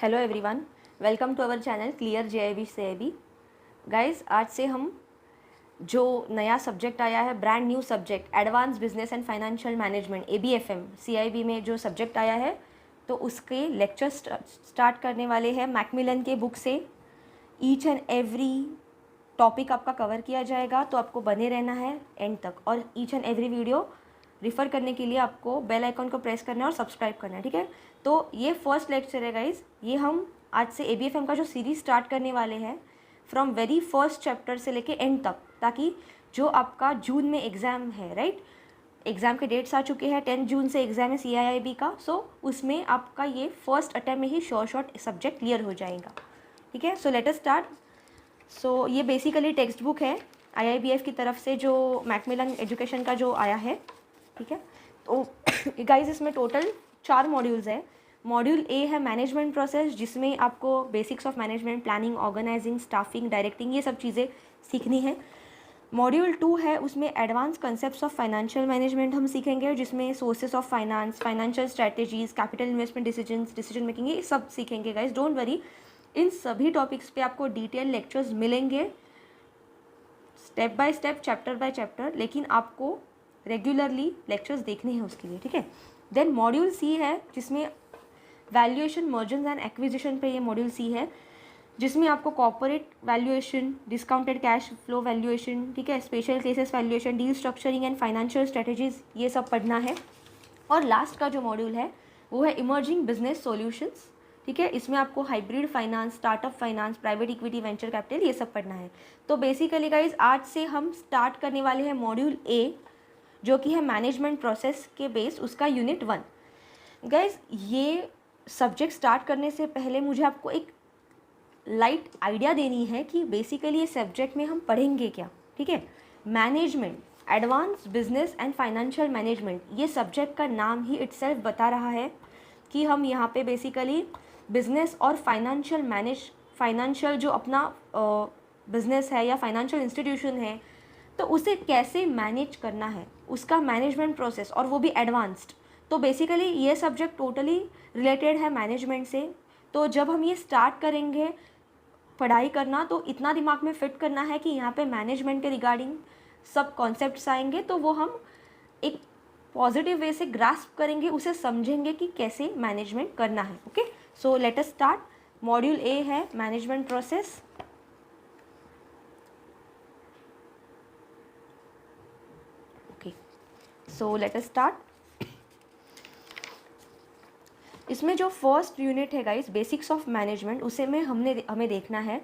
Hello everyone, welcome to our channel clear JAIIB CAIIB. Guys, आज से हम जो नया सब्जेक्ट आया है, brand new subject advance business and financial management ABFM CAIIB में जो सब्जेक्ट आया है, तो उसके लेक्चर स्टार्ट करने वाले हैं। मैकमिलन के बुक से ईच एंड एवरी टॉपिक आपका कवर किया जाएगा, तो आपको बने रहना है एंड तक। और each and every video refer करने के लिए आपको बेल आइकन को प्रेस करना है और सब्सक्राइब करना है, ठीक है। तो ये फर्स्ट लेक्चर है गाइज, ये हम आज से एबीएफएम का जो सीरीज स्टार्ट करने वाले हैं फ्रॉम वेरी फर्स्ट चैप्टर से लेके एंड तक, ताकि जो आपका जून में एग्ज़ाम है, राइट, एग्ज़ाम के डेट्स आ चुके हैं, 10 जून से एग्ज़ाम है सीआईआईबी का। सो उसमें आपका ये फर्स्ट अटैम्प्ट में ही शॉर्ट सब्जेक्ट क्लियर हो जाएगा, ठीक है। सो लेट अस स्टार्ट। सो ये बेसिकली टेक्स्ट बुक है आईआईबीएफ की तरफ से, जो मैकमिलन एजुकेशन का जो आया है, ठीक है। तो गाइज, इसमें टोटल 4 मॉड्यूल्स है। मॉड्यूल ए है मैनेजमेंट प्रोसेस, जिसमें आपको basics of management, planning, organising, staffing, directing, ये सब चीज़ें सीखनी है। मॉड्यूल 2 है, उसमें advance concepts of financial management हम सीखेंगे, जिसमें sources of finance, financial strategies, capital investment decision making, ये सब सीखेंगे गाइज। डोंट वरी, इन सभी टॉपिक्स पे आपको डिटेल लेक्चर्स मिलेंगे, step by step, chapter by chapter, लेकिन आपको रेगुलरली लेक्चर्स देखने हैं उसके लिए, ठीक है। देन मॉड्यूल सी है, जिसमें वैल्यूएशन, मर्जर्स एंड एक्विजिशन पे ये मॉड्यूल सी है, जिसमें आपको corporate valuation, discounted cash flow valuation, ठीक है, special cases valuation, deal structuring and financial strategies, ये सब पढ़ना है। और लास्ट का जो मॉड्यूल है वो है इमर्जिंग बिजनेस सॉल्यूशंस, ठीक है। इसमें आपको hybrid finance, startup finance, private equity, venture capital, ये सब पढ़ना है। तो बेसिकली गाइज, आज से हम स्टार्ट करने वाले हैं मॉड्यूल ए, जो कि है मैनेजमेंट प्रोसेस के बेस, उसका यूनिट 1। गाइज, ये सब्जेक्ट स्टार्ट करने से पहले मुझे आपको एक लाइट आइडिया देनी है कि बेसिकली ये सब्जेक्ट में हम पढ़ेंगे क्या, ठीक है। Management, advance business and financial management, ये सब्जेक्ट का नाम ही इटसेल्फ बता रहा है कि हम यहाँ पे बेसिकली बिजनेस और फाइनेंशियल जो अपना बिजनेस है या फाइनेंशियल इंस्टीट्यूशन है, तो उसे कैसे मैनेज करना है, उसका मैनेजमेंट प्रोसेस, और वो भी एडवांस्ड। तो बेसिकली ये सब्जेक्ट टोटली रिलेटेड है मैनेजमेंट से। तो जब हम ये स्टार्ट करेंगे पढ़ाई करना, तो इतना दिमाग में फिट करना है कि यहाँ पे मैनेजमेंट के रिगार्डिंग सब कॉन्सेप्ट्स आएंगे, तो वो हम एक पॉजिटिव वे से ग्रास्प करेंगे, उसे समझेंगे कि कैसे मैनेजमेंट करना है। Okay, so let us start. Module A है management process. Okay, so let us start. इसमें जो फर्स्ट यूनिट है गाइस, बेसिक्स ऑफ मैनेजमेंट, उसे में हमें देखना है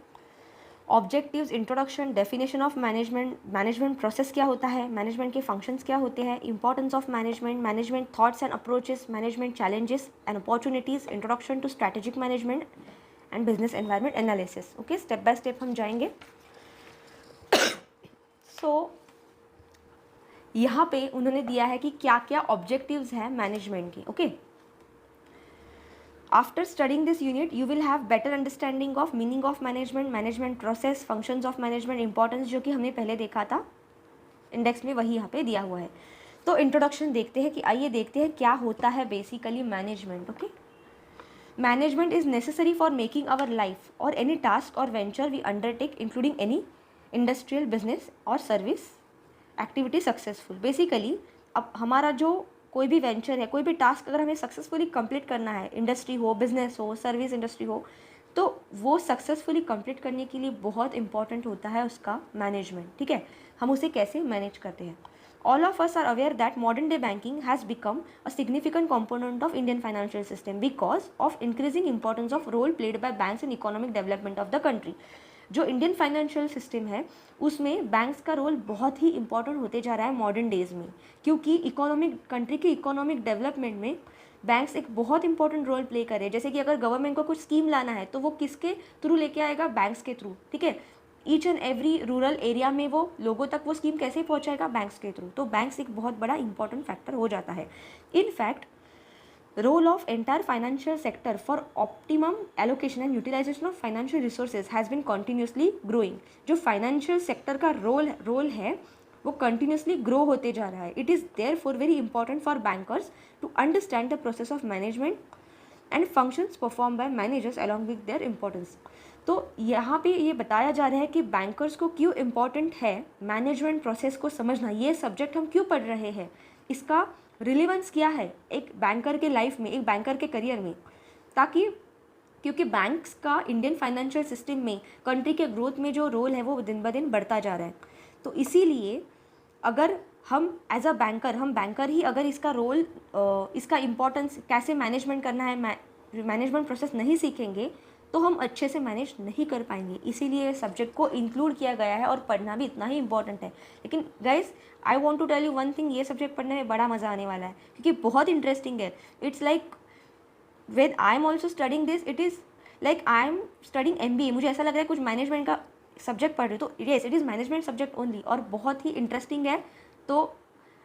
objectives, introduction, definition of management, management process क्या होता है, मैनेजमेंट के फंक्शंस क्या होते हैं, importance of management, management thoughts and approaches, management challenges and opportunities, introduction to strategic management and business environment analysis. Okay, step by step हम जाएंगे। सो यहाँ पे उन्होंने दिया है कि क्या क्या ऑब्जेक्टिव्स हैं मैनेजमेंट के। Okay, After studying this unit, you will have better understanding of meaning of management, management process, functions of management, importance, जो कि हमने पहले देखा था इंडेक्स में, वही यहाँ पे दिया हुआ है। तो इंट्रोडक्शन देखते हैं कि आइए देखते हैं क्या होता है basically management. Okay, management is necessary for making our life or any task or venture we undertake, including any industrial business or service activity successful. Basically अब हमारा जो कोई भी वेंचर है, कोई भी टास्क अगर हमें सक्सेसफुली कंप्लीट करना है, इंडस्ट्री हो, बिजनेस हो, सर्विस इंडस्ट्री हो, तो वो सक्सेसफुली कंप्लीट करने के लिए बहुत इंपॉर्टेंट होता है उसका मैनेजमेंट, ठीक है। हम उसे कैसे मैनेज करते हैं। All of us are aware that modern day banking has become a significant component of Indian financial system because of increasing importance of role played by banks in economic development of the country. जो Indian financial system है, उसमें banks का role बहुत ही important होते जा रहा है modern days में, क्योंकि कंट्री की इकोनॉमिक डेवलपमेंट में बैंक्स एक बहुत इंपॉर्टेंट रोल प्ले कर रहे हैं। जैसे कि अगर गवर्नमेंट को कुछ स्कीम लाना है, तो वो किसके थ्रू लेके आएगा, बैंक्स के थ्रू, ठीक है। Each and every rural area में वो लोगों तक वो स्कीम कैसे पहुंचाएगा, बैंक्स के थ्रू। तो बैंक्स एक बहुत बड़ा इंपॉर्टेंट फैक्टर हो जाता है। In fact role of entire financial sector for optimum allocation and utilization of financial resources has been continuously growing। जो financial sector का रोल है वो continuously grow होते जा रहा है। It is therefore very important for bankers to understand the process of management and functions perform by managers along with their importance. तो यहाँ पे ये बताया जा रहा है कि बैंकर्स को क्यों इम्पॉर्टेंट है मैनेजमेंट प्रोसेस को समझना, ये सब्जेक्ट हम क्यों पढ़ रहे हैं, इसका रिलेवेंस क्या है एक बैंकर के लाइफ में, एक बैंकर के करियर में, ताकि क्योंकि बैंक्स का इंडियन फाइनेंशियल सिस्टम में कंट्री के ग्रोथ में जो रोल है वो दिन ब दिन बढ़ता जा रहा है। तो इसीलिए अगर हम एज अ बैंकर, हम बैंकर ही अगर इसका रोल, इसका इम्पोर्टेंस कैसे मैनेजमेंट करना है, मैनेजमेंट प्रोसेस नहीं सीखेंगे तो हम अच्छे से मैनेज नहीं कर पाएंगे। इसीलिए सब्जेक्ट को इंक्लूड किया गया है और पढ़ना भी इतना ही इंपॉर्टेंट है। लेकिन guys I want to tell you one thing, ये सब्जेक्ट पढ़ने में बड़ा मज़ा आने वाला है क्योंकि बहुत इंटरेस्टिंग है। It's like when I am also studying this, it is like I am studying MBA, मुझे ऐसा लग रहा है कुछ मैनेजमेंट का सब्जेक्ट पढ़ रही हूँ। तो yes, it is management subject only और बहुत ही इंटरेस्टिंग है। तो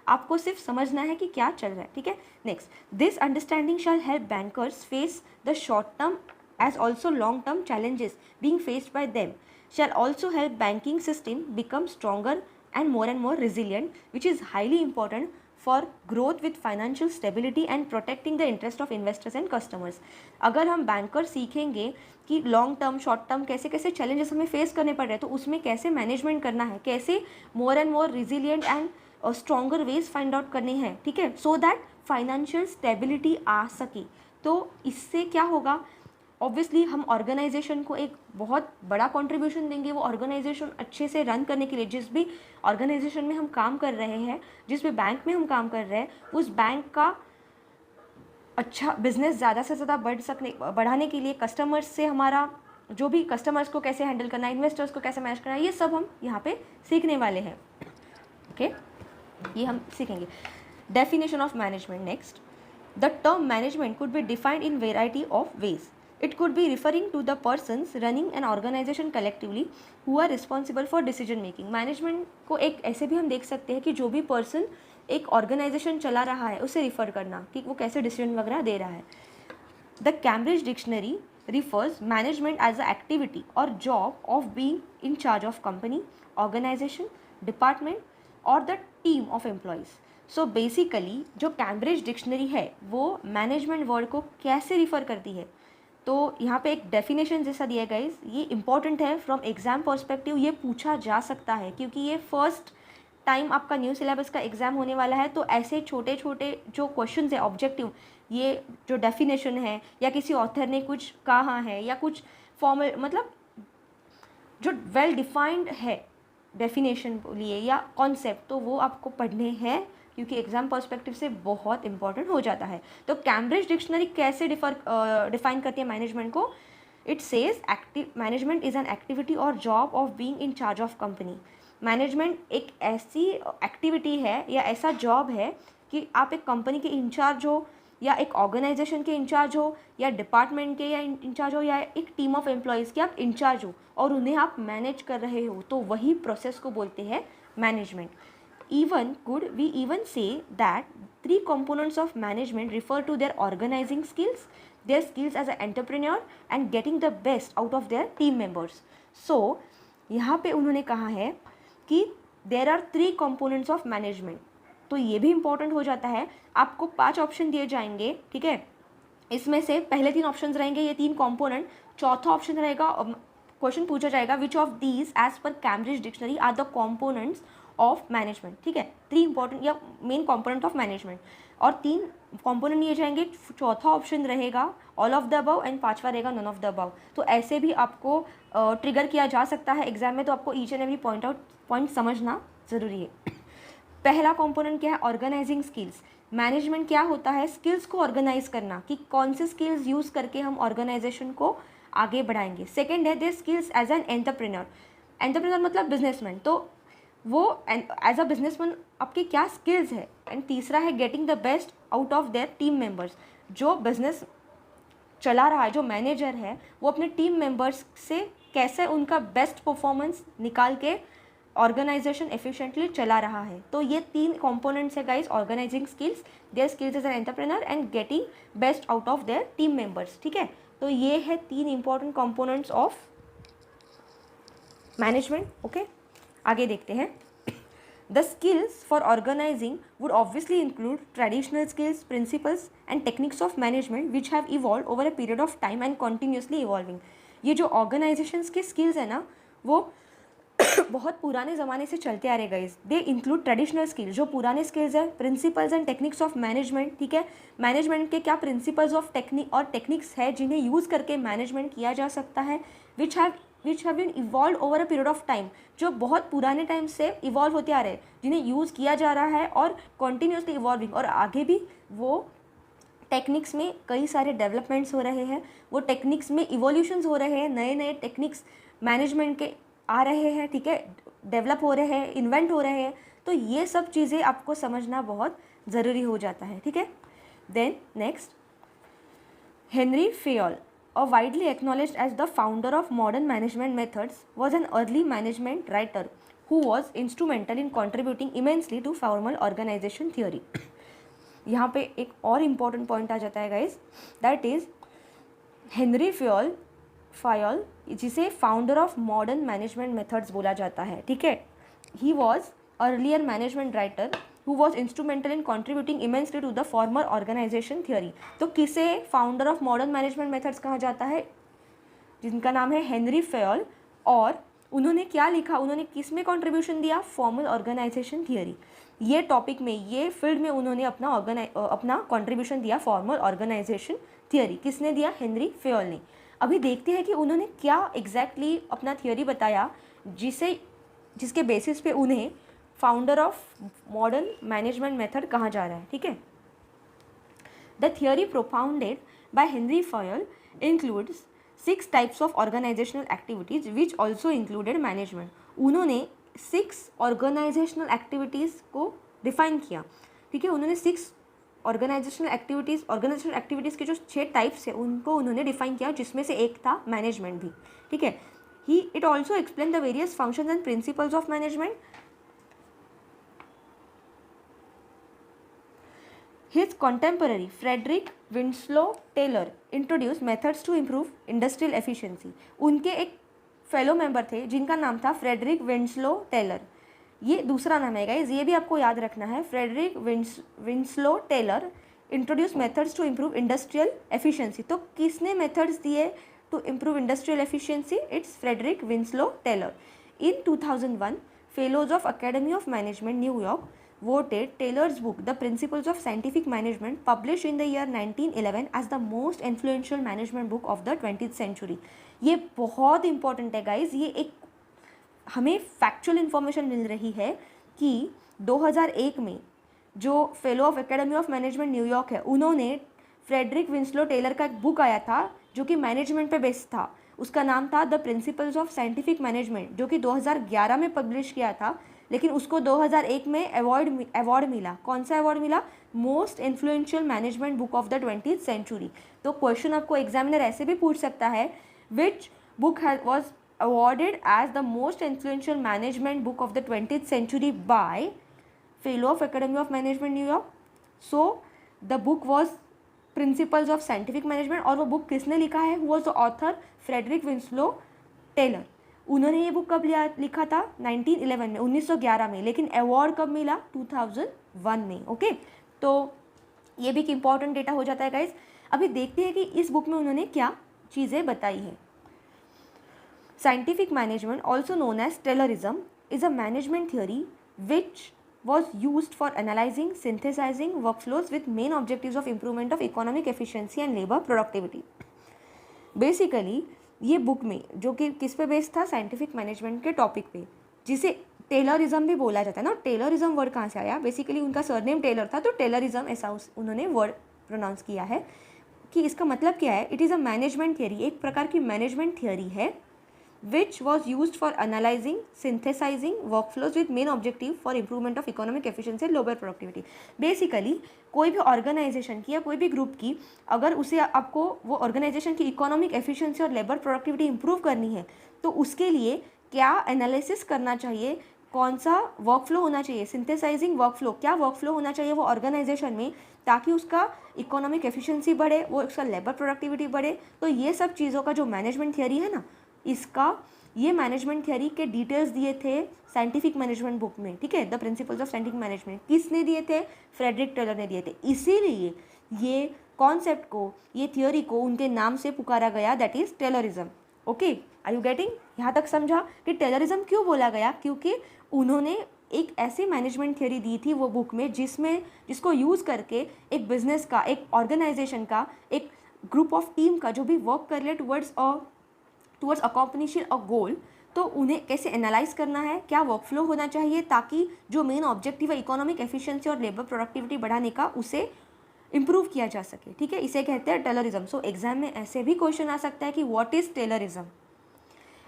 आपको सिर्फ समझना है कि क्या चल रहा है, ठीक है। Next, this understanding shell help bankers face the short term as also long term challenges being faced by them, shall also help banking system become stronger and more resilient, which is highly important for growth with financial stability and protecting the interest of investors and customers। अगर हम banker सीखेंगे कि long term short term कैसे कैसे challenges हमें face करने पड़ रहे हैं, तो उसमें कैसे मैनेजमेंट करना है, कैसे more resilient and stronger ways find out करने हैं, ठीक है, सो दैट फाइनेंशियल स्टेबिलिटी आ सके। तो इससे क्या होगा, ऑब्वियसली हम ऑर्गेनाइजेशन को एक बहुत बड़ा कंट्रीब्यूशन देंगे। वो ऑर्गेनाइजेशन अच्छे से रन करने के लिए, जिस भी ऑर्गेनाइजेशन में हम काम कर रहे हैं, जिस भी बैंक में हम काम कर रहे हैं, उस बैंक का अच्छा बिजनेस ज़्यादा से ज़्यादा बढ़ाने के लिए कस्टमर्स से हमारा जो भी कस्टमर्स को कैसे हैंडल करना है, इन्वेस्टर्स को कैसे मैनेज करना है, ये सब हम यहाँ पे सीखने वाले हैं। ओके, ये हम सीखेंगे। Definition of management. Next, the term management could be defined in variety of ways. It could be referring to the persons running an organization collectively who are responsible for decision making। Management को एक ऐसे भी हम देख सकते हैं कि जो भी पर्सन एक ऑर्गेनाइजेशन चला रहा है उसे रिफ़र करना कि वो कैसे डिसीजन वगैरह दे रहा है। The Cambridge dictionary refers management as a activity or job of being in charge of company, organisation, department or the team of employees. So basically जो कैम्ब्रिज डिक्शनरी है वो मैनेजमेंट वर्ड को कैसे रिफ़र करती है, तो यहाँ पे एक डेफिनेशन जैसा दिया गया है, ये इंपॉर्टेंट है फ्रॉम एग्जाम पर्सपेक्टिव, ये पूछा जा सकता है क्योंकि ये फर्स्ट टाइम आपका न्यू सिलेबस का एग्ज़ाम होने वाला है। तो ऐसे छोटे छोटे जो क्वेश्चन है ऑब्जेक्टिव, ये जो डेफिनेशन है या किसी ऑथर ने कुछ कहा है या कुछ फॉर्मल, मतलब जो वेल डिफाइंड है डेफिनेशन लिए या कॉन्सेप्ट, तो वो आपको पढ़ने हैं क्योंकि एग्जाम पर्सपेक्टिव से बहुत इंपॉर्टेंट हो जाता है। तो कैम्ब्रिज डिक्शनरी कैसे डिफाइन करती है मैनेजमेंट को? It says management is an activity or job of being in charge of company. Management एक ऐसी एक्टिविटी है या ऐसा जॉब है कि आप एक कंपनी के इंचार्ज हो या एक ऑर्गेनाइजेशन के इंचार्ज हो या डिपार्टमेंट के या इंचार्ज हो या एक टीम ऑफ एम्प्लॉयज़ के आप इंचार्ज हो और उन्हें आप मैनेज कर रहे हो, तो वही प्रोसेस को बोलते हैं management. We even say that 3 components of management refer to their organizing skills, their skills as an entrepreneur and getting the best out of their team members। So यहाँ पे उन्होंने कहा है कि there are 3 components of management। तो ये भी important हो जाता है। आपको 5 ऑप्शन दिए जाएंगे, ठीक है, इसमें से पहले 3 ऑप्शन रहेंगे, ये 3 कॉम्पोनेंट। चौथा ऑप्शन रहेगा, क्वेश्चन पूछा जाएगा which of these as per Cambridge dictionary are the components of management, ठीक है, 3 इंपॉर्टेंट या मेन कॉम्पोनेंट ऑफ मैनेजमेंट, और 3 कॉम्पोनेंट लिए जाएंगे। चौथा ऑप्शन रहेगा all of the above and 5वां रहेगा नन ऑफ द अबव। तो ऐसे भी आपको ट्रिगर किया जा सकता है एग्जाम में, तो आपको ईच एंड एवरी पॉइंट समझना ज़रूरी है। पहला कॉम्पोनेंट क्या है? Organising skills. मैनेजमेंट क्या होता है? स्किल्स को ऑर्गेनाइज करना, कि कौन से स्किल्स यूज़ करके हम ऑर्गेनाइजेशन को आगे बढ़ाएंगे। सेकेंड है their skills as an entrepreneur. Entrepreneur मतलब बिजनेसमैन, तो वो एज अ बिजनेसमैन आपके क्या स्किल्स है। एंड तीसरा है getting the best out of their team members. जो बिजनेस चला रहा है, जो मैनेजर है, वो अपने टीम मेंबर्स से कैसे उनका बेस्ट परफॉर्मेंस निकाल के ऑर्गेनाइजेशन एफिशिएंटली चला रहा है। तो ये 3 कंपोनेंट्स है guys, organising skills, their skills as an entrepreneur and getting best out of their team members, ठीक है। तो ये है 3 important components of management. Okay, आगे देखते हैं। The skills for organizing would obviously include traditional skills, principles and techniques of management which have evolved over a period of time and continuously evolving. ये जो organizations के skills है ना वो बहुत पुराने ज़माने से चलते आ रहे guys. They include traditional skills, जो पुराने स्किल्स है, principles and techniques of management. ठीक है, मैनेजमेंट के क्या प्रिंसिपल्स ऑफ टेक्निक और टेक्निक्स है जिन्हें यूज़ करके मैनेजमेंट किया जा सकता है, which have been evolve over a period of time, जो बहुत पुराने टाइम से इवॉल्व होते आ रहे हैं, जिन्हें यूज़ किया जा रहा है और कॉन्टीन्यूसली इवॉल्विंग, और आगे भी वो टेक्निक्स में कई सारे डेवलपमेंट्स हो रहे हैं, वो टेक्निक्स में इवोल्यूशंस हो रहे हैं, नए नए टेक्निक्स मैनेजमेंट के आ रहे हैं. ठीक है, डेवलप हो रहे हैं, इन्वेंट हो रहे हैं. तो ये सब चीज़ें आपको समझना बहुत ज़रूरी हो जाता है. ठीक है, then next, Henri Fayol, a widely acknowledged as the founder of modern management methods, was an early management writer who was instrumental in contributing immensely to formal organization theory. यहाँ पे एक और इम्पॉर्टेंट पॉइंट आ जाता है guys, that is Henry Fayol, जिसे founder of modern management methods बोला जाता है. ठीक है, he was earlier management writer who was instrumental in contributing immensely to the former organization theory. तो किसे founder of modern management methods कहा जाता है, जिनका नाम है हेनरी फेयोल. और उन्होंने क्या लिखा, उन्होंने किस में कंट्रीब्यूशन दिया, फॉर्मल ऑर्गेनाइजेशन थियोरी. ये टॉपिक में, ये फील्ड में उन्होंने अपना कंट्रीब्यूशन दिया, फॉर्मल ऑर्गेनाइजेशन थियोरी. किसने दिया, हेनरी फेयोल ने. अभी देखते हैं कि उन्होंने क्या एग्जैक्टली अपना थियोरी बताया जिसके बेसिस पे उन्हें founder of modern management method कहा जा रहा है. ठीक है, the theory propounded by Henri Fayol includes 6 types of organisational activities which also included management. उन्होंने 6 ऑर्गेनाइजेशनल एक्टिविटीज़ को डिफाइन किया. ठीक है, उन्होंने 6 ऑर्गेनाइजेशनल एक्टिविटीज़ के जो 6 टाइप्स है उनको उन्होंने डिफाइन किया, जिसमें से एक था मैनेजमेंट भी. ठीक है, it also explain the various functions and principles of management. His contemporary Frederick Winslow Taylor introduced methods to improve industrial efficiency. उनके एक फेलो मेंबर थे जिनका नाम था फ्रेडरिक विंस्लो टेलर. ये दूसरा नाम है गाइस, ये भी आपको याद रखना है. Frederick Winslow Taylor introduce methods to improve industrial efficiency. तो किसने मेथड्स दिए to improve industrial efficiency, it's Frederick Winslow Taylor. In 2001, fellows of academy of management New York voted Taylor's book The Principles of Scientific Management, published in the year 1911, as the most influential management book of the 20th century. ये बहुत important है guys. ये एक हमें factual information मिल रही है कि 2001 में जो fellow of academy of management New York है, उन्होंने फ्रेडरिक विंस्लो टेलर का एक बुक आया था जो कि मैनेजमेंट पे बेस्ड था. उसका नाम था the principles of scientific management, जो कि 2011 में पब्लिश किया था, लेकिन उसको 2001 में अवार्ड मिला. कौन सा अवार्ड मिला, most influential management book of the 20th century. तो क्वेश्चन आपको एग्जामिनर ऐसे भी पूछ सकता है, which book was awarded as the most influential management book of the 20th century by fellow of academy of management New York. So the book was principles of scientific management, और वो book किसने लिखा है, who was the author, Frederick Winslow Taylor. उन्होंने ये book कब लिखा था, 1911 में, 1911 में, लेकिन अवार्ड कब मिला, 2001 में. ओके, तो ये भी एक इंपॉर्टेंट डेटा हो जाता है गाइज. अभी देखते हैं कि इस बुक में उन्होंने क्या चीज़ें बताई है. Scientific management, also known as Taylorism, is a management theory which was used for analyzing, synthesizing workflows with main objectives of improvement of economic efficiency and labor productivity. Basically, ये बुक में जो कि किस पे बेस्ड था, scientific management के topic पे, जिसे टेलरिज्म भी बोला जाता है ना. टेलरिज्म वर्ड कहाँ से आया, बेसिकली उनका सरनेम टेलर था, तो टेलरिज्म ऐसा उन्होंने वर्ड प्रोनाउंस किया है. कि इसका मतलब क्या है, it is a management theory, एक प्रकार की मैनेजमेंट थियरी है, which was used for analyzing, synthesizing workflows with main objective for improvement of economic efficiency and labor productivity. Basically, कोई भी ऑर्गेनाइजेशन की या कोई भी ग्रुप की, अगर उसे आपको वो ऑर्गेनाइजेशन की इकोनॉमिक एफिशिएंसी और लेबर प्रोडक्टिविटी इंप्रूव करनी है, तो उसके लिए क्या एनालिसिस करना चाहिए, कौन सा वर्कफ्लो होना चाहिए, सिंथेसाइजिंग वर्कफ्लो, क्या वर्कफ्लो होना चाहिए वो ऑर्गेनाइजेशन में, ताकि उसका इकोनॉमिक एफिशिएंसी बढ़े, वो उसका लेबर प्रोडक्टिविटी बढ़े. तो ये सब चीज़ों का जो मैनेजमेंट थियरी है ना, इसका ये मैनेजमेंट थियरी के डिटेल्स दिए थे साइंटिफिक मैनेजमेंट बुक में, ठीक है, the principles of scientific management. किसने दिए थे? फ्रेडरिक टेलर ने दिए थे। इसीलिए ये कॉन्सेप्ट को, ये थियोरी को उनके नाम से पुकारा गया, that is Taylorism. Okay, are you getting? यहाँ तक समझा कि टेलरिज्म क्यों बोला गया? क्योंकि उन्होंने एक ऐसी मैनेजमेंट थियोरी दी थी वो बुक में जिसको यूज़ करके एक बिजनेस का, एक ऑर्गेनाइजेशन का, एक ग्रुप ऑफ टीम का जो भी वर्क कर ले टूवर्ड्स अकॉम्प्लिशिंग अ गोल, तो उन्हें कैसे एनालाइज करना है, क्या वर्कफ्लो होना चाहिए ताकि जो मेन ऑब्जेक्टिव है इकोनॉमिक एफिशिएंसी और लेबर प्रोडक्टिविटी बढ़ाने का, उसे इंप्रूव किया जा सके, ठीक है, इसे कहते हैं टेलरिज्म। सो एग्जाम में ऐसे भी क्वेश्चन आ सकता है कि what is Taylorism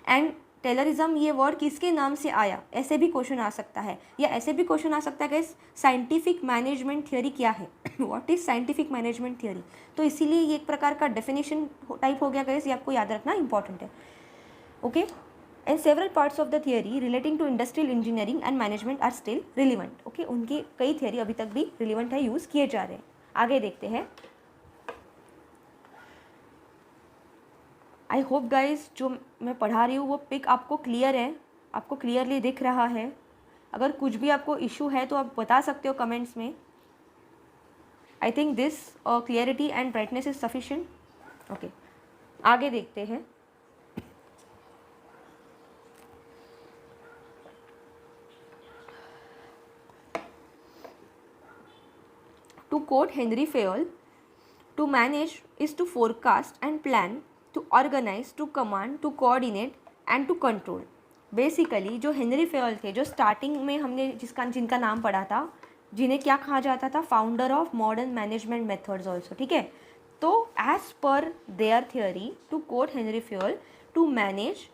and Taylorism ये वर्ड किसके नाम से आया, ऐसे भी क्वेश्चन आ सकता है। या ऐसे भी क्वेश्चन आ सकता है कि साइंटिफिक मैनेजमेंट थियोरी क्या है, what is scientific management theory. तो इसीलिए ये एक प्रकार का डेफिनेशन टाइप हो गया गाइस, ये आपको याद रखना इंपॉर्टेंट है। Okay, and several parts of the theory relating to industrial engineering and management are still relevant. Okay, उनकी कई थियोरी अभी तक भी रिलीवेंट है, यूज़ किए जा रहे हैं। आगे देखते हैं। आई होप गाइज जो मैं पढ़ा रही हूँ वो पिक आपको क्लियर है, आपको क्लियरली दिख रहा है। अगर कुछ भी आपको इशू है तो आप बता सकते हो कमेंट्स में। I think this clarity and brightness is sufficient. Okay, आगे देखते हैं। To quote Henry Fayol, to manage is to forecast and plan, to organize, to command, to coordinate and to control. Basically जो Henry Fayol थे, जो starting में हमने जिनका नाम पढ़ा था, जिन्हें क्या कहा जाता था, founder of modern management methods also, ठीक है। तो as per their theory, to quote Henri Fayol, to manage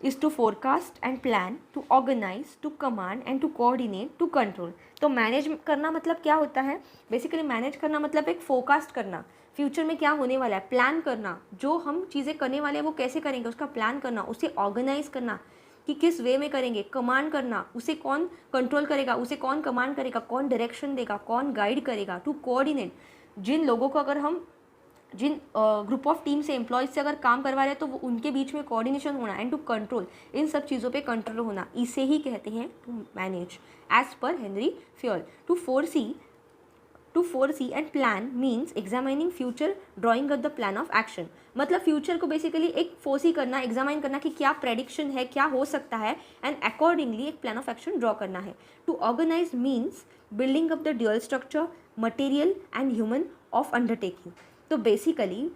is to forecast and plan, to organize, to command and to coordinate, to control। तो मैनेज करना मतलब क्या होता है? Basically manage करना मतलब एक फोरकास्ट करना, फ्यूचर में क्या होने वाला है, प्लान करना, जो हम चीज़ें करने वाले हैं वो कैसे करेंगे उसका प्लान करना, उसे ऑर्गेनाइज करना कि किस वे में करेंगे, कमांड करना, उसे कौन कंट्रोल करेगा, उसे कौन कमांड करेगा, कौन डायरेक्शन देगा, कौन गाइड करेगा, टू कोऑर्डिनेट, जिन लोगों को अगर हम जिन ग्रुप ऑफ टीम से, एम्प्लॉयज से अगर काम करवा रहे हैं तो वो उनके बीच में कोऑर्डिनेशन होना, एंड टू कंट्रोल, इन सब चीज़ों पे कंट्रोल होना, इसे ही कहते हैं to manage as per Henri Fayol. To foresee and plan means examining future, drawing up the plan of action. मतलब फ्यूचर को बेसिकली एक फोरसी करना, एग्जामाइन करना कि क्या प्रेडिक्शन है, क्या हो सकता है, एंड अकॉर्डिंगली एक प्लान ऑफ एक्शन ड्रॉ करना है। To organise means building up the dual structure, material and human of undertaking. तो बेसिकली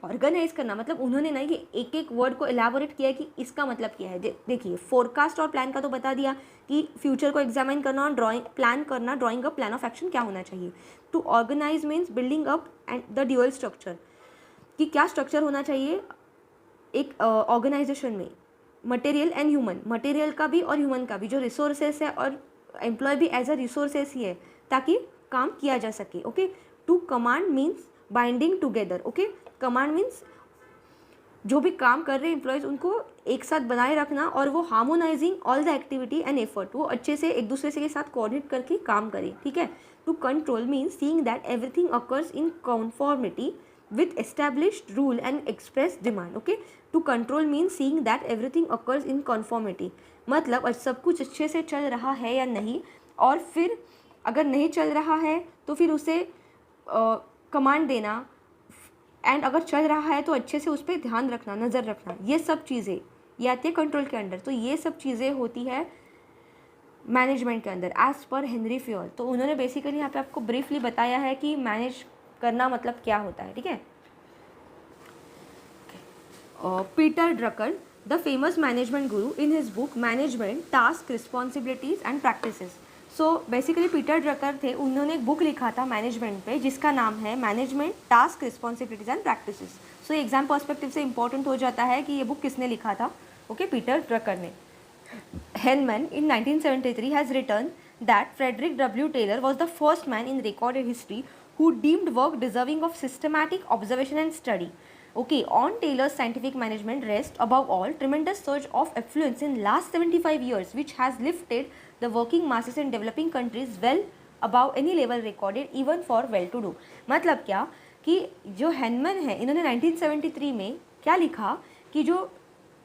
ऑर्गेनाइज करना मतलब उन्होंने ना ये एक एक वर्ड को एलाबोरेट किया है कि इसका मतलब क्या है। देखिए, फोरकास्ट और प्लान का तो बता दिया कि फ्यूचर को एग्जामिन करना और drawing up plan of action क्या होना चाहिए। To organise means building up and the dual structure, कि क्या स्ट्रक्चर होना चाहिए एक ऑर्गेनाइजेशन में, मटेरियल एंड ह्यूमन, मटेरियल का भी और ह्यूमन का भी, जो रिसोर्सेस है और एम्प्लॉय भी एज अ रिसोर्सेस ही है ताकि काम किया जा सके। Okay, to command means binding together. Okay, command means जो भी काम कर रहे हैं एम्प्लॉयज़ उनको एक साथ बनाए रखना और वो harmonising all the activity and effort, वो अच्छे से एक दूसरे से के साथ कोऑर्डिनेट करके काम करें, ठीक है। To control means seeing that everything occurs in conformity with established rule and express demand. Okay, to control means seeing that everything occurs in conformity, मतलब सब कुछ अच्छे से चल रहा है या नहीं, और फिर अगर नहीं चल रहा है तो फिर उसे कमांड देना, एंड अगर चल रहा है तो अच्छे से उस पर ध्यान रखना, नज़र रखना, ये सब चीज़ें ये आती है कंट्रोल के अंडर। तो ये सब चीज़ें होती है मैनेजमेंट के अंदर एज पर हेनरी फेयल। तो उन्होंने बेसिकली यहाँ पे आपको ब्रीफली बताया है कि मैनेज करना मतलब क्या होता है, ठीक है। Peter Drucker, the famous management guru, in his book management task, responsibilities and practices. So basically Peter Drucker थे, उन्होंने एक बुक लिखा था मैनेजमेंट पे जिसका नाम है management task, responsibilities and practices. So exam perspective से इंपॉर्टेंट हो जाता है कि ये बुक किसने लिखा था। ओके, पीटर ड्रकर ने। Heinemann in 1973 has written that Frederick W Taylor was the first man in recorded history who deemed work deserving of systematic observation and study. Okay, on Taylor's scientific management rests above all tremendous surge of affluence in last 75 years, which has lifted the working masses in developing countries well above any level recorded even for well-to-do. मतलब क्या कि जो Henman है, इन्होंने 1973 में क्या लिखा कि जो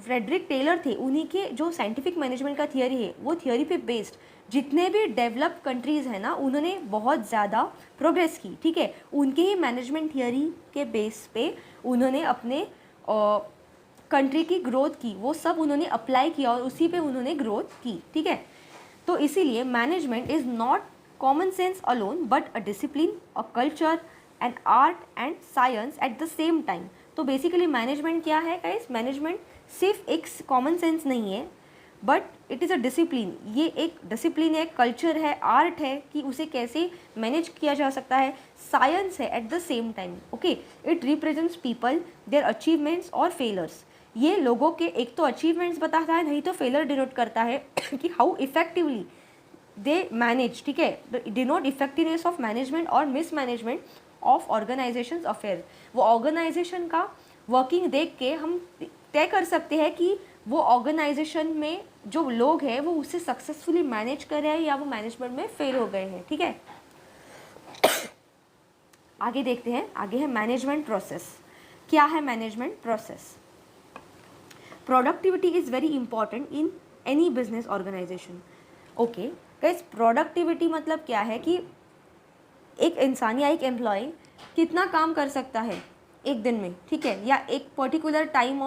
फ्रेडरिक टेलर थे, उन्हीं के जो साइंटिफिक मैनेजमेंट का थियोरी है वो थियोरी पे बेस्ड जितने भी डेवलप्ड कंट्रीज़ हैं ना उन्होंने बहुत ज़्यादा प्रोग्रेस की, ठीक है। उनके ही मैनेजमेंट थियोरी के बेस पे उन्होंने अपने कंट्री की ग्रोथ की, वो सब उन्होंने अप्लाई किया और उसी पे उन्होंने ग्रोथ की, ठीक है। तो इसीलिए management is not common sense alone but a discipline, a culture, an art and science eight the same time. तो बेसिकली मैनेजमेंट क्या है गाइस? मैनेजमेंट सिर्फ एक कॉमन सेंस नहीं है but it is a discipline. ये एक डिसिप्लिन है, कल्चर है, आर्ट है कि उसे कैसे मैनेज किया जा सकता है, साइंस है eight the same time, okay. It represents people, their achievements और फेलर्स। ये लोगों के एक तो अचीवमेंट्स बताता है, नहीं तो फेलर डिनोट करता है कि हाउ इफेक्टिवली दे मैनेज, ठीक है। डिनोट इफेक्टिवनेस ऑफ मैनेजमेंट और मिसमैनेजमेंट ऑफ ऑर्गेनाइजेशंस अफेयर। वो ऑर्गेनाइजेशन का वर्किंग देख के हम तय कर सकते हैं कि वो ऑर्गेनाइजेशन में जो लोग हैं वो उसे सक्सेसफुली मैनेज कर रहे हैं या वो मैनेजमेंट में फेल हो गए हैं, ठीक है। आगे देखते हैं, आगे है मैनेजमेंट प्रोसेस। क्या है management process? Productivity is very important in any business organisation, okay guys. Productivity मतलब क्या है कि एक इंसान या एक एम्प्लॉय कितना काम कर सकता है एक दिन में, ठीक है, या एक पर्टिकुलर टाइम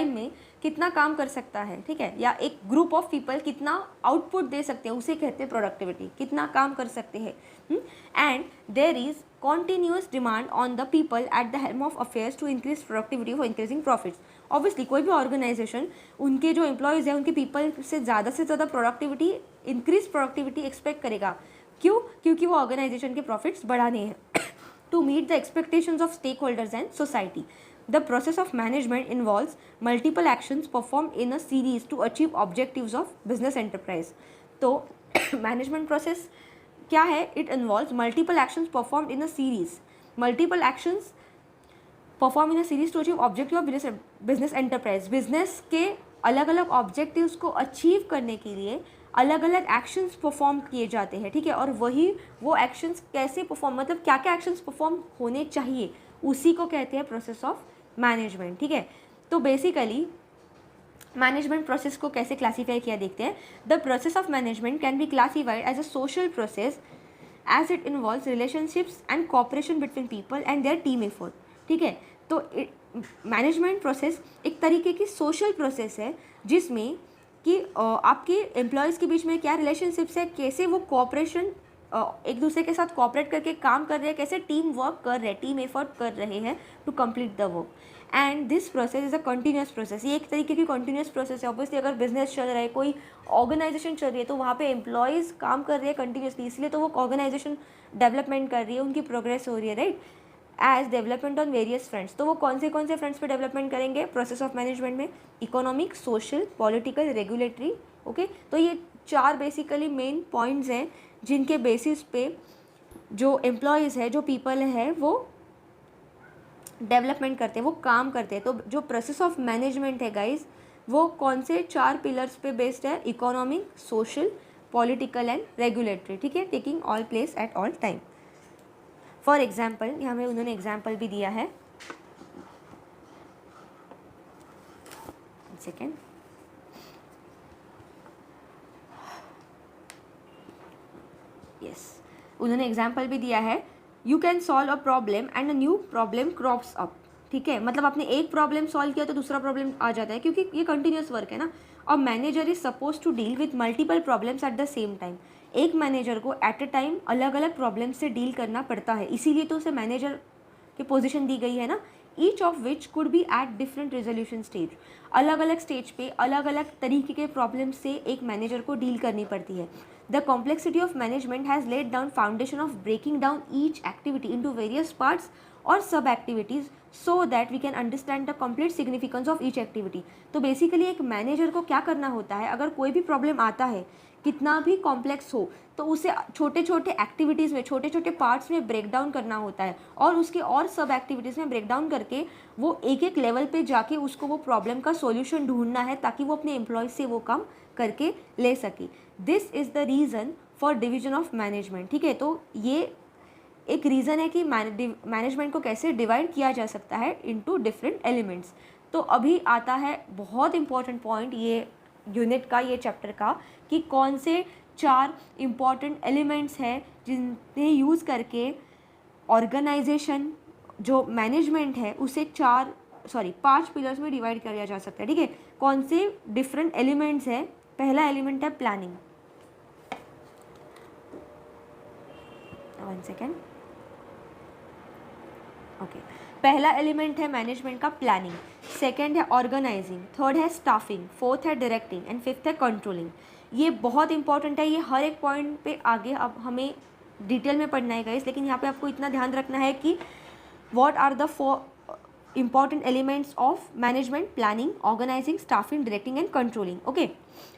में कितना काम कर सकता है, ठीक है, या एक ग्रुप ऑफ पीपल कितना आउटपुट दे सकते हैं, उसे कहते हैं प्रोडक्टिविटी, कितना काम कर सकते हैं। And there is continuous demand on the people at the helm of affairs to increase productivity for increasing profits. Obviously कोई भी ऑर्गेनाइजेशन उनके जो एम्प्लॉयज़ हैं उनके पीपल से ज़्यादा प्रोडक्टिविटी, इंक्रीज प्रोडक्टिविटी एक्सपेक्ट करेगा। क्यों? क्योंकि वो ऑर्गेनाइजेशन के प्रॉफिट्स बढ़ाने हैं। To meet the expectations of stakeholders and society, the process of management involves multiple actions performed in a series to achieve objectives of business enterprise. तो management process क्या है? It involves multiple actions performed in a series. Multiple actions performed in a series to achieve objective of business enterprise. business के अलग अलग objectives को achieve करने के लिए अलग अलग एक्शंस परफॉर्म किए जाते हैं, ठीक है। और वही वो एक्शंस कैसे परफॉर्म, मतलब क्या क्या एक्शंस परफॉर्म होने चाहिए, उसी को कहते हैं प्रोसेस ऑफ मैनेजमेंट, ठीक है। तो बेसिकली मैनेजमेंट प्रोसेस को कैसे क्लासीफाई किया देखते हैं। The process of management can be classified as a social process as it involves relationships and cooperation between people and their team effort, ठीक है। तो मैनेजमेंट प्रोसेस एक तरीके की सोशल प्रोसेस है जिसमें कि आपके एम्प्लॉयज़ के बीच में क्या रिलेशनशिप्स है, कैसे वो कॉपरेशन एक दूसरे के साथ कॉपरेट करके काम कर रहे हैं, कैसे टीम वर्क कर रहे हैं, टीम एफर्ट कर रहे हैं to complete the work. And this process is a continuous process. ये एक तरीके की कंटिन्यूस प्रोसेस है। ऑब्वियसली अगर बिजनेस चल रहा है, कोई ऑर्गेनाइजेशन चल रही है, तो वहाँ पे एम्प्लॉयज़ काम कर रहे हैं कंटिन्यूसली, इसलिए तो वो ऑर्गेनाइजेशन डेवलपमेंट कर रही है, उनकी प्रोग्रेस हो रही है, right. As development on various fronts, तो वो कौन से फ्रंट्स पे डेवलपमेंट करेंगे प्रोसेस ऑफ मैनेजमेंट में? Economic, social, political, regulatory, okay. तो ये 4 बेसिकली मेन पॉइंट्स हैं जिनके बेसिस पे जो एम्प्लॉयज़ है, जो पीपल है, वो डेवलपमेंट करते हैं, वो काम करते हैं। तो जो प्रोसेस ऑफ मैनेजमेंट है गाइज, वो कौन से 4 पिलर्स पे बेस्ड है? Economic, social, political and regulatory, ठीक है, taking all place at all time. For example, यहाँ में उन्होंने एग्जाम्पल भी दिया है, सेकेंड, यस, उन्होंने एग्जाम्पल भी दिया है, you can solve a problem and a new problem crops up, ठीक है। मतलब आपने एक प्रॉब्लम सॉल्व किया तो दूसरा प्रॉब्लम आ जाता है, क्योंकि ये कंटिन्यूस वर्क है ना। और manager is suppose to deal with multiple problems at the same time. एक मैनेजर को एट अ टाइम अलग अलग प्रॉब्लम से डील करना पड़ता है, इसीलिए तो उसे मैनेजर की पोजीशन दी गई है ना। Each of which could be at different resolution stage. अलग अलग स्टेज पे अलग अलग तरीके के प्रॉब्लम से एक मैनेजर को डील करनी पड़ती है। The complexity of management has laid down foundation of breaking down each activity into various parts और sub activities so that we can understand the complete significance of each activity. तो basically एक manager को क्या करना होता है, अगर कोई भी प्रॉब्लम आता है, कितना भी कॉम्प्लेक्स हो, तो उसे छोटे छोटे एक्टिविटीज़ में, छोटे छोटे पार्ट्स में ब्रेक डाउन करना होता है और उसके और सब एक्टिविटीज़ में ब्रेक डाउन करके वो एक एक लेवल पे जाके उसको वो प्रॉब्लम का सॉल्यूशन ढूंढना है, ताकि वो अपने एम्प्लॉयज़ से वो काम करके ले सके। This is the reason for division of management, ठीक है। तो ये एक रीज़न है कि मैनेजमेंट को कैसे डिवाइड किया जा सकता है इनटू डिफरेंट एलिमेंट्स। तो अभी आता है बहुत इंपॉर्टेंट पॉइंट ये यूनिट का, ये चैप्टर का, कि कौन से 4 इम्पॉर्टेंट एलिमेंट्स हैं जिन्हें यूज़ करके ऑर्गेनाइजेशन जो मैनेजमेंट है उसे 5 पिलर्स में डिवाइड किया जा सकता है, ठीक है। कौन से डिफरेंट एलिमेंट्स है? पहला एलिमेंट है प्लानिंग, 1 सेकेंड, ओके। पहला एलिमेंट है मैनेजमेंट का प्लानिंग, सेकंड है ऑर्गेनाइजिंग, थर्ड है स्टाफिंग, फोर्थ है डायरेक्टिंग एंड फिफ्थ है कंट्रोलिंग। ये बहुत इंपॉर्टेंट है, ये हर एक पॉइंट पे आगे अब हमें डिटेल में पढ़ना है गाइस, लेकिन यहाँ पे आपको इतना ध्यान रखना है कि what are the 4 important elements of management: planning, organizing, staffing, directing and controlling. Okay,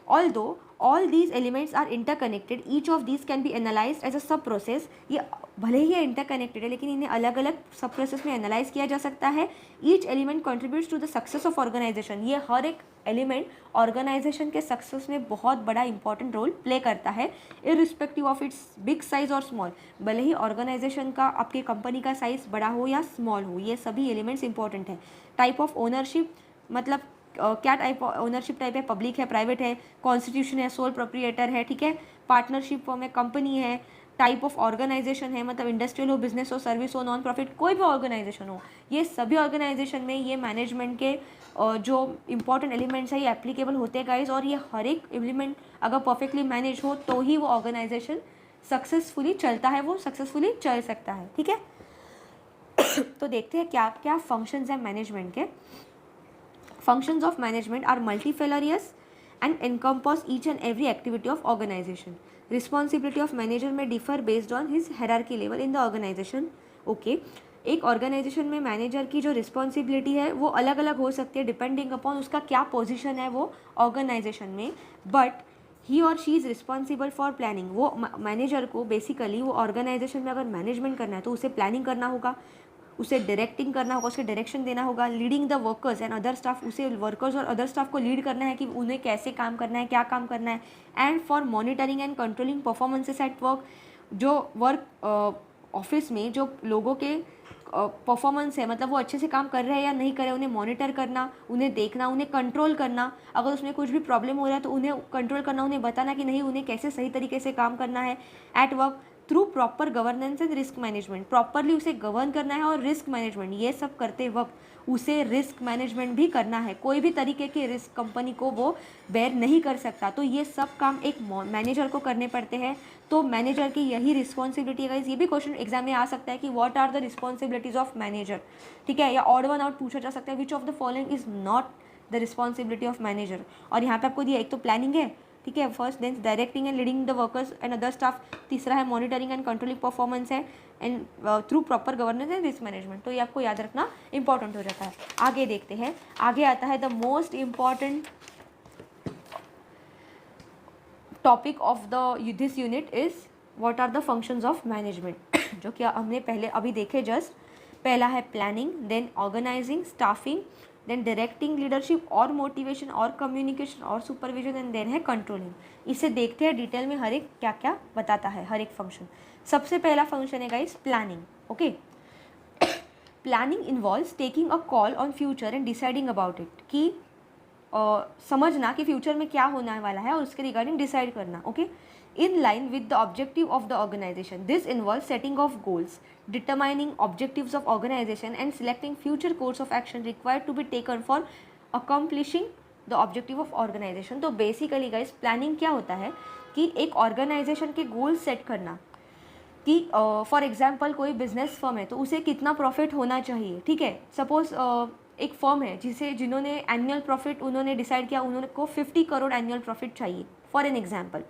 although all these elements are interconnected, each of these can be analyzed as a sub process. ये भले ही इंटरकनेक्टेड है लेकिन इन्हें अलग अलग सब process में analyse किया जा सकता है. Each element contributes to the success of organisation. ये हर एक एलिमेंट ऑर्गेनाइजेशन के सक्सेस में बहुत बड़ा इंपॉर्टेंट रोल प्ले करता है, irrespective of its big size और स्मॉल. भले ही ऑर्गेनाइजेशन का, आपकी कंपनी का साइज बड़ा हो या स्मॉल हो, ये सभी एलिमेंट्स इंपॉर्टेंट है. टाइप ऑफ ओनरशिप, मतलब क्या टाइप ओनरशिप टाइप है, पब्लिक है, प्राइवेट है, कॉन्स्टिट्यूशन है, सोल प्रोप्रिएटर है, ठीक है, पार्टनरशिप फॉर्म है, कंपनी है, टाइप ऑफ ऑर्गेनाइजेशन है, मतलब इंडस्ट्रियल हो, बिजनेस हो, सर्विस हो, नॉन प्रॉफिट, कोई भी ऑर्गेनाइजेशन हो. ये सभी ऑर्गेनाइजेशन में ये मैनेजमेंट के जो इंपॉर्टेंट एलिमेंट्स है ये एप्लीकेबल होते हैं गाइज. और ये हर एक एलिमेंट अगर परफेक्टली मैनेज हो तो ही वो ऑर्गेनाइजेशन सक्सेसफुली चलता है, वो सक्सेसफुली चल सकता है, ठीक है. तो देखते हैं क्या क्या फंक्शंस हैं मैनेजमेंट के. Functions of management are multifarious and encompass each and every activity of organization. Responsibility of manager may differ based on his hierarchy level in the organization. Okay, एक ऑर्गेनाइजेशन में मैनेजर की जो responsibility है वो अलग अलग हो सकती है डिपेंडिंग अपॉन उसका क्या पोजीशन है वो ऑर्गेनाइजेशन में. बट ही और she is responsible for planning. वो मैनेजर को बेसिकली वो ऑर्गेनाइजेशन में अगर मैनेजमेंट करना है तो उसे प्लानिंग करना होगा, उसे डायरेक्टिंग करना होगा, उसके डायरेक्शन देना होगा, leading the workers and other staff, उसे वर्कर्स और अदर स्टाफ को लीड करना है कि उन्हें कैसे काम करना है, क्या काम करना है. And for monitoring and controlling performances at work. जो वर्क ऑफिस में जो लोगों के परफॉर्मेंस है, मतलब वो अच्छे से काम कर रहे हैं या नहीं कर रहे, उन्हें मॉनिटर करना, उन्हें देखना, उन्हें कंट्रोल करना. अगर उसमें कुछ भी प्रॉब्लम हो रहा है तो उन्हें कंट्रोल करना, उन्हें बताना कि नहीं उन्हें कैसे सही तरीके से काम करना है at work. Through proper governance and risk management, properly उसे गवर्न करना है. और रिस्क मैनेजमेंट, ये सब करते वक्त उसे रिस्क मैनेजमेंट भी करना है. कोई भी तरीके के रिस्क कंपनी को वो बेयर नहीं कर सकता, तो ये सब काम एक मैनेजर को करने पड़ते हैं. तो मैनेजर की यही रिस्पॉन्सिबिलिटी है. ये भी क्वेश्चन एग्जाम में आ सकता है कि what are the responsibilities of manager, ठीक है, या ऑड वन आउट पूछा जा सकता है, which of the following is not the responsibility of manager. और यहाँ पे आपको दिया, एक तो प्लानिंग है, ठीक है, first, then directing and leading the workers and other staff, तीसरा है मॉनिटरिंग एंड कंट्रोलिंग परफॉर्मेंस है, and through proper governance and risk management. तो ये आपको याद रखना इंपॉर्टेंट हो जाता है. आगे देखते हैं, आगे आता है the most important topic of the this unit is what are the functions of management, जो कि हमने पहले अभी देखे जस्ट. पहला है planning, then organising, staffing, then directing, leadership और मोटिवेशन और कम्युनिकेशन और सुपरविजन, एंड देन है कंट्रोलिंग. इसे देखते हैं डिटेल में हर एक क्या क्या बताता है हर एक फंक्शन. सबसे पहला फंक्शन है guys planning. Okay, planning involves taking a call on future and deciding about it. कि समझना कि फ्यूचर में क्या होने वाला है और उसके रिगार्डिंग डिसाइड करना. Okay, in line with the objective of the organization. This involves setting of goals, determining objectives of organization and selecting future course of action required to be taken for accomplishing the objective of organization. तो basically guys planning क्या होता है कि एक organization के goals set करना, कि for example कोई बिजनेस फर्म है तो उसे कितना प्रॉफिट होना चाहिए. ठीक है, सपोज एक फर्म है जिन्होंने एनुअल प्रॉफिट उन्होंने डिसाइड किया, उन्होंने को 50 करोड़ एनुअल प्रॉफिट चाहिए फॉर एन एग्जाम्पल.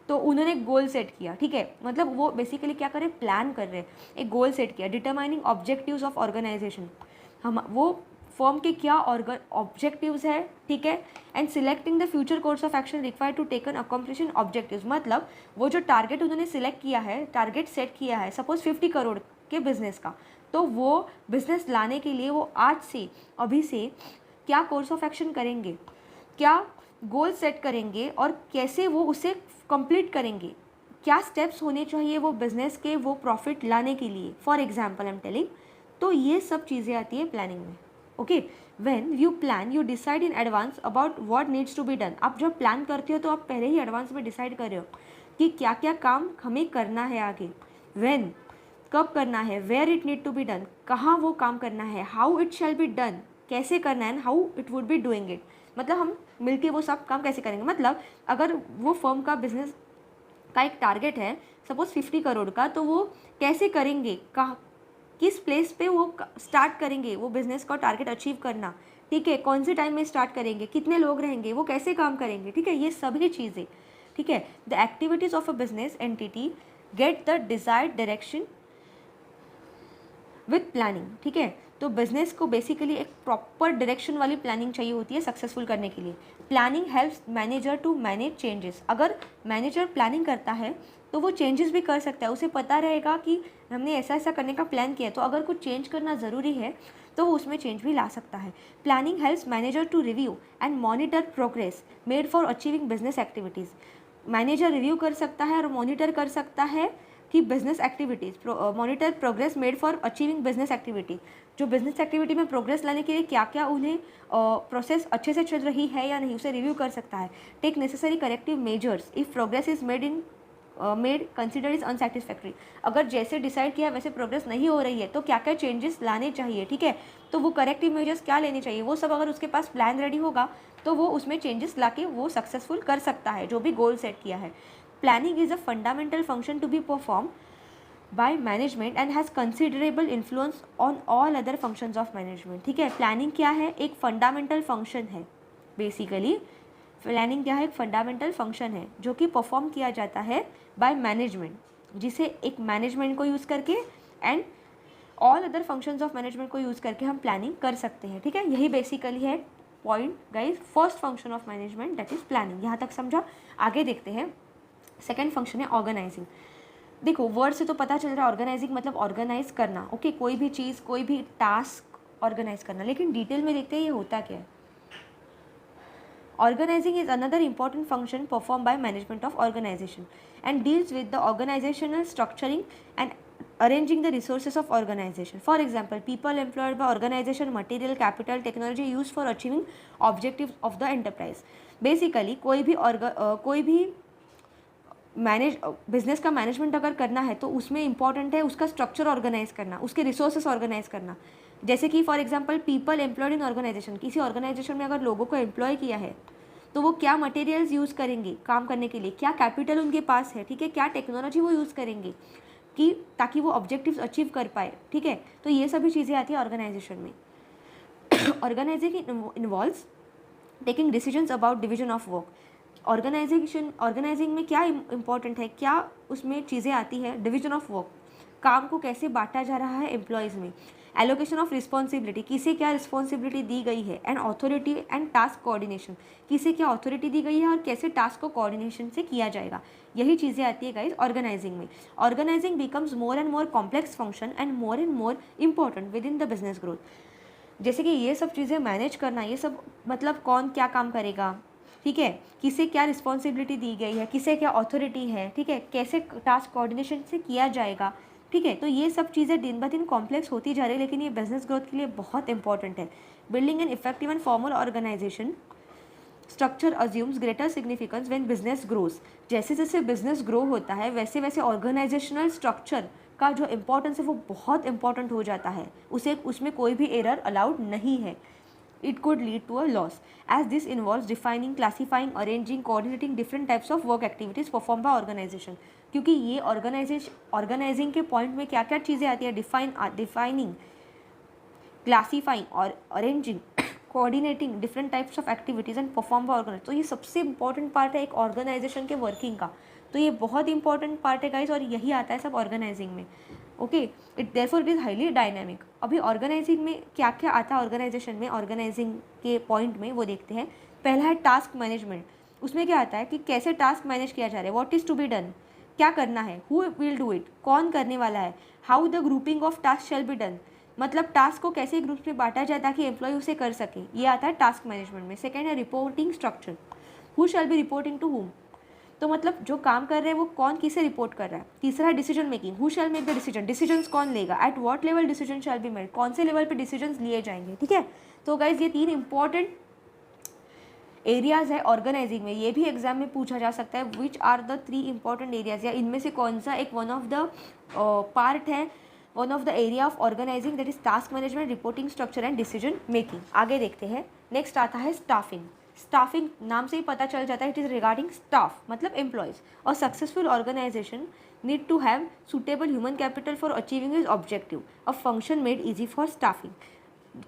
तो उन्होंने एक गोल सेट किया, ठीक है, मतलब वो बेसिकली क्या कर रहे हैं, प्लान कर रहे हैं, एक गोल सेट किया. डिटरमाइनिंग ऑब्जेक्टिव्स ऑफ ऑर्गेनाइजेशन, हम वो फर्म के क्या ऑब्जेक्टिव्स है, ठीक है, and selecting the future course of action required to taken accomplishment objectives. मतलब वो जो टारगेट उन्होंने सिलेक्ट किया है, टारगेट सेट किया है, सपोज 50 करोड़ के बिजनेस का, तो वो बिजनेस लाने के लिए वो आज से, अभी से क्या कोर्स ऑफ एक्शन करेंगे, क्या गोल सेट करेंगे और कैसे वो उसे कंप्लीट करेंगे, क्या स्टेप्स होने चाहिए वो बिजनेस के, वो प्रॉफिट लाने के लिए, for example I am telling. तो ये सब चीज़ें आती है प्लानिंग में. Okay, when you plan you decide in advance about what needs to be done. आप जब प्लान करते हो तो आप पहले ही एडवांस में डिसाइड कर रहे हो कि क्या क्या काम हमें करना है आगे, व्हेन कब करना है, where it need to be done कहाँ वो काम करना है, how it shall be done कैसे करना है, and how it would be doing it, मतलब हम मिलके वो सब काम कैसे करेंगे। मतलब अगर वो फर्म का बिजनेस का एक टारगेट है सपोज 50 करोड़ का, तो वो कैसे करेंगे, कहाँ किस प्लेस पे वो स्टार्ट करेंगे वो बिजनेस का टारगेट अचीव करना, ठीक है, कौन से टाइम में स्टार्ट करेंगे, कितने लोग रहेंगे, वो कैसे काम करेंगे, ठीक है, ये सभी चीज़ें, ठीक है। The activities of a business entity get the desired direction with planning, ठीक है। तो बिजनेस को बेसिकली एक प्रॉपर डायरेक्शन वाली प्लानिंग चाहिए होती है सक्सेसफुल करने के लिए। Planning helps manager to manage changes. अगर मैनेजर प्लानिंग करता है तो वो चेंजेस भी कर सकता है, उसे पता रहेगा कि हमने ऐसा ऐसा करने का प्लान किया, तो अगर कुछ चेंज करना ज़रूरी है तो वो उसमें चेंज भी ला सकता है। Planning helps manager to review and monitor progress made for achieving business activities. Manager review कर सकता है और मॉनिटर कर सकता है कि business activities, monitor progress made for achieving business activity, जो बिजनेस एक्टिविटी में प्रोग्रेस लाने के लिए क्या क्या उन्हें प्रोसेस अच्छे से चल रही है या नहीं उसे रिव्यू कर सकता है। Take necessary corrective measures if progress is made consider is unsatisfactory. अगर जैसे डिसाइड किया वैसे प्रोग्रेस नहीं हो रही है तो क्या क्या चेंजेस लाने चाहिए, ठीक है, तो वो करेक्टिव मेजर्स क्या लेने चाहिए, वो सब अगर उसके पास प्लान रेडी होगा तो वो उसमें चेंजेस लाके वो सक्सेसफुल कर सकता है जो भी गोल सेट किया है। Planning is a fundamental function to be perform by management and has considerable influence on all other functions of management, ठीक है। प्लानिंग क्या है, एक फंडामेंटल फंक्शन है, बेसिकली प्लानिंग क्या है, एक फंडामेंटल फंक्शन है जो कि परफॉर्म किया जाता है बाय मैनेजमेंट, जिसे एक मैनेजमेंट को यूज़ करके and all other functions of management को यूज़ करके हम प्लानिंग कर सकते हैं, ठीक है। यही बेसिकली है point guys, first function of management that is planning. यहाँ तक समझा, आगे देखते हैं। सेकेंड फंक्शन है ऑर्गेनाइजिंग। देखो वर्ड से तो पता चल रहा है ऑर्गेनाइजिंग मतलब ऑर्गेनाइज करना, ओके, कोई भी चीज़ कोई भी टास्क ऑर्गेनाइज करना, लेकिन डिटेल में देखते हैं ये होता क्या है। Organizing is another important function perform by management of organization and deals with the organizational structuring and arranging the resources of organization. For example, people employed by organization, material, capital, technology used for achieving objectives of the enterprise. Basically कोई भी manage business का management अगर करना है तो उसमें important है उसका स्ट्रक्चर ऑर्गेनाइज करना, उसके रिसोर्सेस ऑर्गेनाइज करना। जैसे कि for example people employed in organization, किसी ऑर्गेनाइजेशन में अगर लोगों को एम्प्लॉय किया है तो वो क्या मटेरियल्स यूज़ करेंगे काम करने के लिए, क्या कैपिटल उनके पास है, ठीक है, क्या टेक्नोलॉजी वो यूज़ करेंगे कि ताकि वो ऑब्जेक्टिव्स अचीव कर पाए, ठीक है। तो ये सभी चीज़ें आती है ऑर्गेनाइजेशन में। Organizing involves taking decisions about division of work. Organizing में क्या इंपॉर्टेंट है, क्या उसमें चीज़ें आती है, डिवीजन ऑफ वर्क, काम को कैसे बांटा जा रहा है एम्प्लॉयज़ में, एलोकेशन ऑफ रिस्पॉन्सिबिलिटी, किसे क्या रिस्पॉन्सिबिलिटी दी गई है, and authority and task coordination, किसे क्या अथॉरिटी दी गई है और कैसे टास्क को कोऑर्डिनेशन से किया जाएगा, यही चीज़ें आती है गाइज ऑर्गेनाइजिंग में। Organizing becomes more and more complex function and more important within the business growth. जैसे कि ये सब चीज़ें मैनेज करना, ये सब मतलब कौन क्या काम करेगा, ठीक है, किसे क्या रिस्पॉन्सिबिलिटी दी गई है, किसे क्या अथॉरिटी है, ठीक है, कैसे टास्क कोऑर्डिनेशन से किया जाएगा, ठीक है। तो ये सब चीज़ें दिन ब दिन कॉम्प्लेक्स होती जा रही है, लेकिन ये बिजनेस ग्रोथ के लिए बहुत इंपॉर्टेंट है। Building an effective and formal organization structure assumes greater significance when business grows. जैसे जैसे बिजनेस ग्रो होता है वैसे वैसे ऑर्गेनाइजेशनल स्ट्रक्चर का जो इंपॉर्टेंस है वो बहुत इंपॉर्टेंट हो जाता है, उसमें कोई भी एरर अलाउड नहीं है। It could lead to a loss as this involves defining, classifying, arranging, coordinating different types of work activities performed by organization। क्योंकि ये ऑर्गेनाइजिंग के पॉइंट में क्या क्या चीज़ें आती है, डिफाइनिंग, क्लासीफाइंग और arranging, coordinating different types of activities and perform by organize. तो ये सबसे इंपॉर्टेंट पार्ट है एक ऑर्गेनाइजेशन के वर्किंग का, तो ये बहुत इंपॉर्टेंट पार्ट है गाइज, और यही आता है सब ऑर्गेनाइजिंग में, okay. It therefore it is highly dynamic. अभी ऑर्गेनाइजिंग में क्या क्या आता है ऑर्गेनाइजेशन में, ऑर्गेनाइजिंग के पॉइंट में वो देखते हैं। पहला है टास्क मैनेजमेंट। उसमें क्या आता है कि कैसे टास्क मैनेज किया जा रहा है, what is to be done, क्या करना है, हु विल डू इट, कौन करने वाला है, how the grouping of task shell be done, मतलब टास्क को कैसे ग्रुप्स में बांटा जाए ताकि एम्प्लॉय उसे कर सके, ये आता है टास्क मैनेजमेंट में। सेकेंड है reporting structure, who shall be reporting to whom, तो मतलब जो काम कर रहे हैं वो कौन किसे रिपोर्ट कर रहा है। तीसरा है decision making, who shell make the decision, decisions कौन लेगा, at what level decision shall be made, कौन से लेवल पे डिसीजंस लिए जाएंगे, ठीक है। तो गाइज ये 3 इंपॉर्टेंट एरियाज है ऑर्गेनाइजिंग में, ये भी एग्जाम में पूछा जा सकता है, which are the 3 important areas, या इनमें से कौन सा एक वन ऑफ द पार्ट है, one of the area of organizing, that is task management, reporting structure and decision making. आगे देखते हैं, नेक्स्ट आता है स्टाफिंग। स्टाफिंग नाम से ही पता चल जाता है, इट इज रिगार्डिंग स्टाफ, मतलब एम्प्लॉयज। और successful organization need to have suitable human capital for achieving his objective, a function made easy for staffing.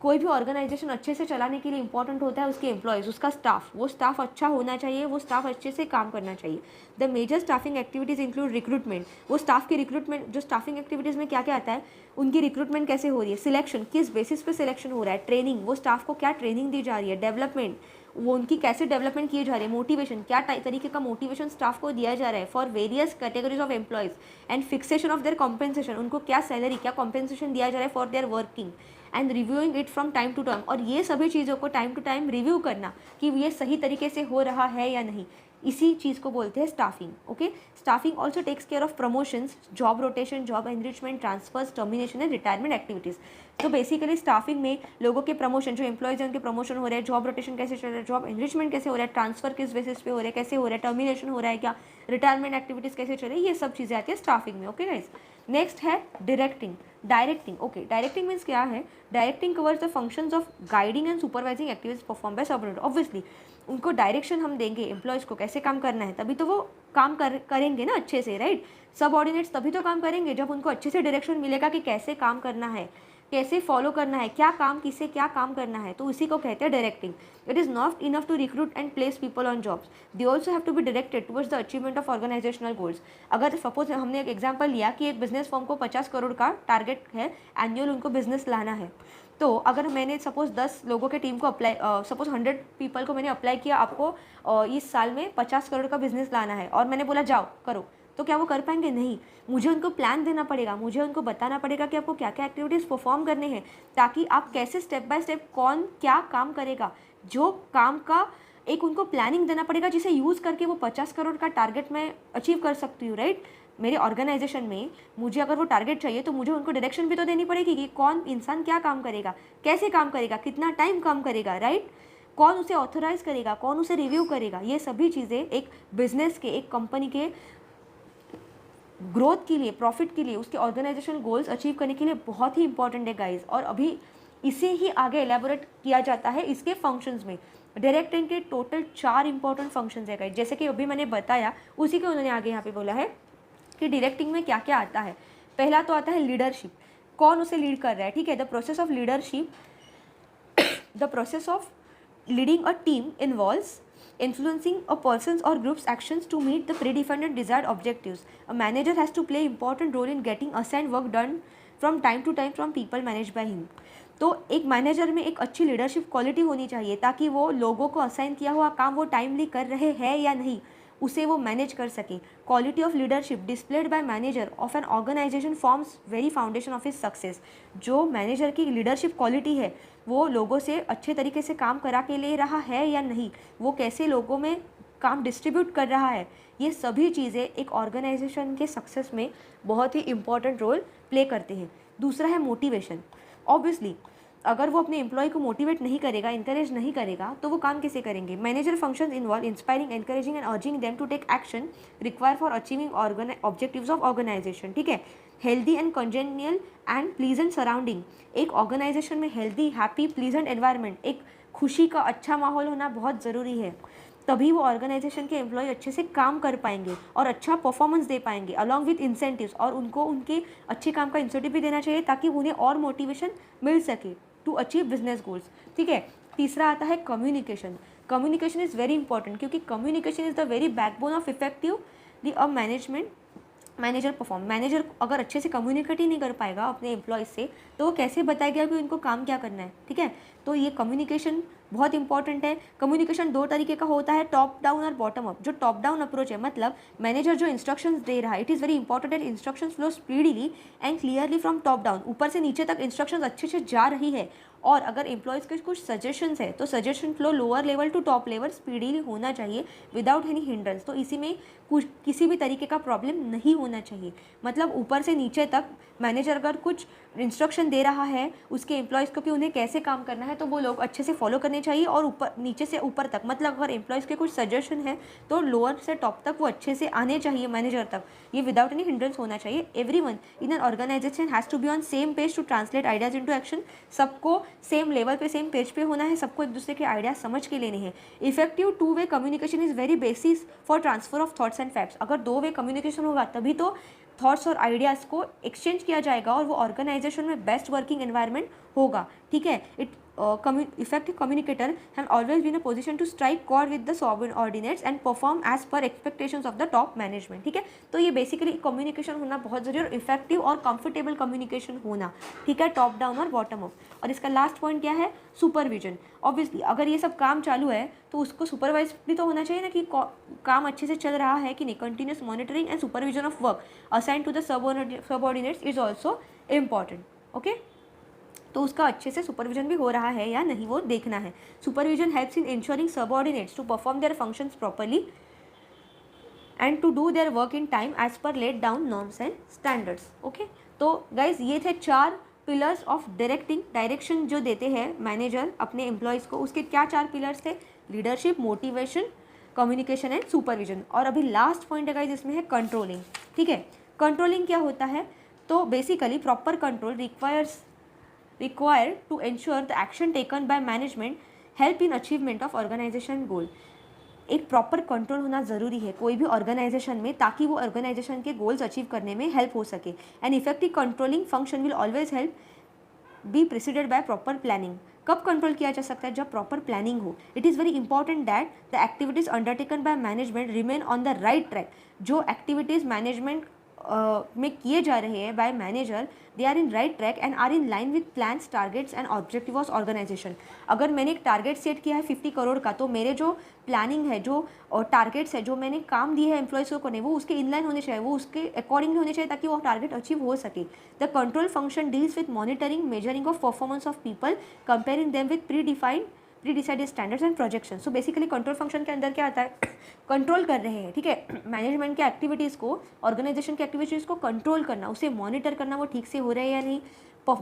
कोई भी ऑर्गेनाइजेशन अच्छे से चलाने के लिए इंपॉर्टेंट होता है उसके एम्प्लॉयज़, उसका स्टाफ, वो स्टाफ अच्छा होना चाहिए, वो स्टाफ अच्छे से काम करना चाहिए। The major staffing activities include recruitment, वो स्टाफ की रिक्रूटमेंट, जो स्टाफिंग एक्टिविटीज़ में क्या क्या आता है, उनकी रिक्रूटमेंट कैसे हो रही है, सिलेक्शन किस बेसिस पे सिलेक्शन हो रहा है, ट्रेनिंग, वो स्टाफ को क्या ट्रेनिंग दी जा रही है, डेवलपमेंट, वो उनकी कैसे डेवलपमेंट की जा रही है, मोटिवेशन, क्या तरीके का मोटिवेशन स्टाफ को दिया जा रहा है for various categories of employees, and fixation of their compensation, उनको क्या सैलरी, क्या कॉम्पेंसेशन दिया जा रहा है for their working, and reviewing it from time to time, और ये सभी चीज़ों को टाइम टू टाइम रिव्यू करना कि ये सही तरीके से हो रहा है या नहीं, इसी चीज़ को बोलते हैं staffing. Okay, staffing also takes care of promotions, job rotation, job enrichment, transfers, termination and retirement activities. तो बेसिकली स्टाफिंग में लोगों के प्रमोशन, जो एम्प्लॉयज़ हैं उनके प्रमोशन हो रहे हैं, जॉब रोटेशन कैसे चल रहा है, जॉब एनरिचमेंट कैसे हो रहा है, ट्रांसफर किस बेसिस पे हो रहा है, कैसे हो रहा है, टर्मिनेशन हो रहा है क्या, रिटायरमेंट एक्टिविटीज़ कैसे चल रही है, ये सब चीज़ें आती है स्टाफिंग में। ओके गाइस, नेक्स्ट है directing. Directing, okay, directing means क्या है, directing covers the functions of guiding and supervising activities perform by subordinate. Obviously उनको डायरेक्शन हम देंगे एम्प्लॉयज़ को कैसे काम करना है, तभी तो वो काम करेंगे ना अच्छे से, राइट। सबऑर्डिनेट्स तभी तो काम करेंगे जब उनको अच्छे से डायरेक्शन मिलेगा कि कैसे काम करना है, कैसे फॉलो करना है, क्या काम किसे क्या काम करना है, तो इसी को कहते हैं directing. It is not enough to recruit and place people on jobs, they also have to be directed towards the achievement of organizational goals. अगर सपोज हमने एक एग्जांपल लिया कि एक बिजनेस फर्म को 50 करोड़ का टारगेट है, एनुअल उनको बिजनेस लाना है, तो अगर मैंने सपोज 10 लोगों के टीम को अप्लाई, सपोज 100 पीपल को मैंने अप्लाई किया, आपको इस साल में 50 करोड़ का बिजनेस लाना है, और मैंने बोला जाओ करो, तो क्या वो कर पाएंगे? नहीं। मुझे उनको प्लान देना पड़ेगा, मुझे उनको बताना पड़ेगा कि आपको क्या क्या एक्टिविटीज़ परफॉर्म करने हैं, ताकि आप कैसे स्टेप बाय स्टेप कौन क्या काम करेगा, जो काम का एक उनको प्लानिंग देना पड़ेगा, जिसे यूज़ करके वो 50 करोड़ का टारगेट मैं अचीव कर सकती हूँ, राइट। मेरे ऑर्गेनाइजेशन में मुझे अगर वो टारगेट चाहिए तो मुझे उनको डायरेक्शन भी तो देनी पड़ेगी कि कौन इंसान क्या काम करेगा, कैसे काम करेगा, कितना टाइम काम करेगा, राइट, कौन उसे ऑथराइज करेगा, कौन उसे रिव्यू करेगा। ये सभी चीज़ें एक बिजनेस के, एक कंपनी के ग्रोथ के लिए, प्रॉफिट के लिए, उसके ऑर्गेनाइजेशनल गोल्स अचीव करने के लिए बहुत ही इंपॉर्टेंट है गाइज। और अभी इसे ही आगे एलेबोरेट किया जाता है इसके फंक्शंस में। डायरेक्टिंग के टोटल 4 इंपॉर्टेंट फंक्शंस है गाइज, जैसे कि अभी मैंने बताया, उसी को उन्होंने आगे यहाँ पे बोला है कि डायरेक्टिंग में क्या क्या आता है। पहला तो आता है लीडरशिप, कौन उसे लीड कर रहा है, ठीक है। The process of leadership, the process of leading a team involves influencing a person's or group's actions to meet the predefined and desired objectives. A manager has to play important role in getting assigned work done from time to time from people managed by him. तो एक manager में एक अच्छी leadership quality होनी चाहिए, ताकि वो लोगों को असाइन किया हुआ काम वो टाइमली कर रहे हैं या नहीं, उसे वो मैनेज कर सके। Quality of leadership displayed by manager of an organization forms very foundation of his success. जो मैनेजर की लीडरशिप क्वालिटी है, वो लोगों से अच्छे तरीके से काम करा के ले रहा है या नहीं, वो कैसे लोगों में काम डिस्ट्रीब्यूट कर रहा है, ये सभी चीज़ें एक ऑर्गेनाइजेशन के सक्सेस में बहुत ही इंपॉर्टेंट रोल प्ले करते हैं। दूसरा है मोटिवेशन। ऑब्वियसली अगर वो अपने एम्प्लॉय को मोटिवेट नहीं करेगा, इंकरेज नहीं करेगा, तो वो काम कैसे करेंगे। Manager functions involve inspiring, encouraging and urging them to take action require for achieving objectives of organisation, ठीक है। Healthy and congenial and pleasant surrounding, एक ऑर्गेनाइजेशन में हेल्दी, हैप्पी, प्लीजेंट एनवायरनमेंट, एक खुशी का अच्छा माहौल होना बहुत ज़रूरी है, तभी वो ऑर्गेनाइजेशन के एम्प्लॉय अच्छे से काम कर पाएंगे और अच्छा परफॉर्मेंस दे पाएंगे अलॉन्ग विथ इंसेंटिव्स, और उनको उनके अच्छे काम का इंसेंटिव भी देना चाहिए ताकि उन्हें और मोटिवेशन मिल सके टू अचीव बिजनेस गोल्स, ठीक है। तीसरा आता है communication. Communication is very important, क्योंकि communication is the very backbone of effective manager perform. Manager अगर अच्छे से कम्युनिकेट ही नहीं कर पाएगा अपने एम्प्लॉयज़ से, तो वो कैसे बताएगा कि उनको काम क्या करना है, ठीक है। तो ये कम्युनिकेशन बहुत इंपॉर्टेंट है। कम्युनिकेशन 2 तरीके का होता है, टॉप डाउन और बॉटम अप। जो टॉप डाउन अप्रोच है, मतलब मैनेजर जो इंस्ट्रक्शंस दे रहा है, it is very important that instructions flow speedily and clearly from top down. ऊपर से नीचे तक इंस्ट्रक्शंस अच्छे से जा रही है और अगर एम्प्लॉयज़ के कुछ सजेशंस है तो suggestion flow lower level to top level speedily होना चाहिए विदाउट एनी हिंड्रेंस। तो इसी में कुछ किसी भी तरीके का प्रॉब्लम नहीं होना चाहिए। मतलब ऊपर से नीचे तक मैनेजर अगर कुछ इंस्ट्रक्शन दे रहा है उसके एम्प्लॉयज़ को कि उन्हें कैसे काम करना है तो वो लोग अच्छे से फॉलो करने चाहिए, और ऊपर नीचे से ऊपर तक, मतलब अगर एम्प्लॉयज़ के कुछ सजेशन है तो लोअर से टॉप तक वो अच्छे से आने चाहिए मैनेजर तक, ये विदाउट एनी हिंड्रेंस होना चाहिए। Everyone in an organization has to be on same page to translate ideas into action. सबको सेम लेवल पे सेम पेज पे होना है, सबको एक दूसरे के आइडियाज समझ के लेने हैं। Effective two way communication is very basis for transfer of thoughts and facts. अगर दो वे कम्युनिकेशन होगा तभी तो थॉट्स और आइडियाज़ को एक्सचेंज किया जाएगा और वो ऑर्गेनाइजेशन में बेस्ट वर्किंग एनवायरनमेंट होगा। ठीक है, effective communicator have always been a position to strike chord with the subordinates and perform as per expectations of the top management। ठीक है, तो ये बेसिकली कम्युनिकेशन होना बहुत ज़रूरी है, और इफेक्टिव और कंफर्टेबल कम्युनिकेशन होना। ठीक है, टॉप डाउन और बॉटम अप। और इसका लास्ट पॉइंट क्या है? सुपरविजन। ऑब्वियसली अगर ये सब काम चालू है तो उसको सुपरवाइज भी तो होना चाहिए ना कि काम अच्छे से चल रहा है कि नहीं। Continuous monitoring and supervision of work assign to the subordinates is also important. Okay, तो उसका अच्छे से सुपरविजन भी हो रहा है या नहीं वो देखना है। Supervision helps in ensuring subordinates to perform their functions properly and to do their work in time as per lay down norms and standards. Okay, तो गाइज ये थे 4 पिलर्स ऑफ डायरेक्शन जो देते हैं मैनेजर अपने एम्प्लॉयज़ को। उसके क्या 4 पिलर्स थे? Leadership, motivation, communication and supervision. और अभी लास्ट पॉइंट है गाइज इसमें है कंट्रोलिंग। ठीक है, कंट्रोलिंग क्या होता है? तो basically proper control required to ensure the action taken by management help in achievement of organization goal। एक प्रॉपर कंट्रोल होना ज़रूरी है कोई भी ऑर्गेनाइजेशन में, ताकि वो ऑर्गेनाइजेशन के गोल्स अचीव करने में हेल्प हो सके। And effective controlling function will always help be preceded by proper planning. कब कंट्रोल किया जा सकता है? जब प्रॉपर प्लानिंग हो। It is very important that the activities undertaken by management remain on the right track. जो एक्टिविटीज़ मैनेजमेंट में किए जा रहे हैं by manager, they are in right track and are in line with plans, targets and objective of organization. अगर मैंने एक target set किया है 50 करोड़ का, तो मेरे जो प्लानिंग है, जो टारगेट्स है, जो मैंने काम दिए हैं एम्प्लॉयज़ को करने, वो उसके इनलाइन होने चाहिए, वो उसके अकॉर्डिंगली होने चाहिए, ताकि वो टारगेट अचीव हो सके। The control function deals with monitoring, measuring of performance of people, comparing them with pre-decided standards and projection. So basically control function के अंदर क्या आता है? कंट्रोल कर रहे हैं। ठीक है, मैनेजमेंट के एक्टिविटीज़ को, ऑर्गेनाइजेशन के एक्टिविटीज़ को कंट्रोल करना, उसे मॉनिटर करना, वो ठीक से हो रहे हैं या नहीं।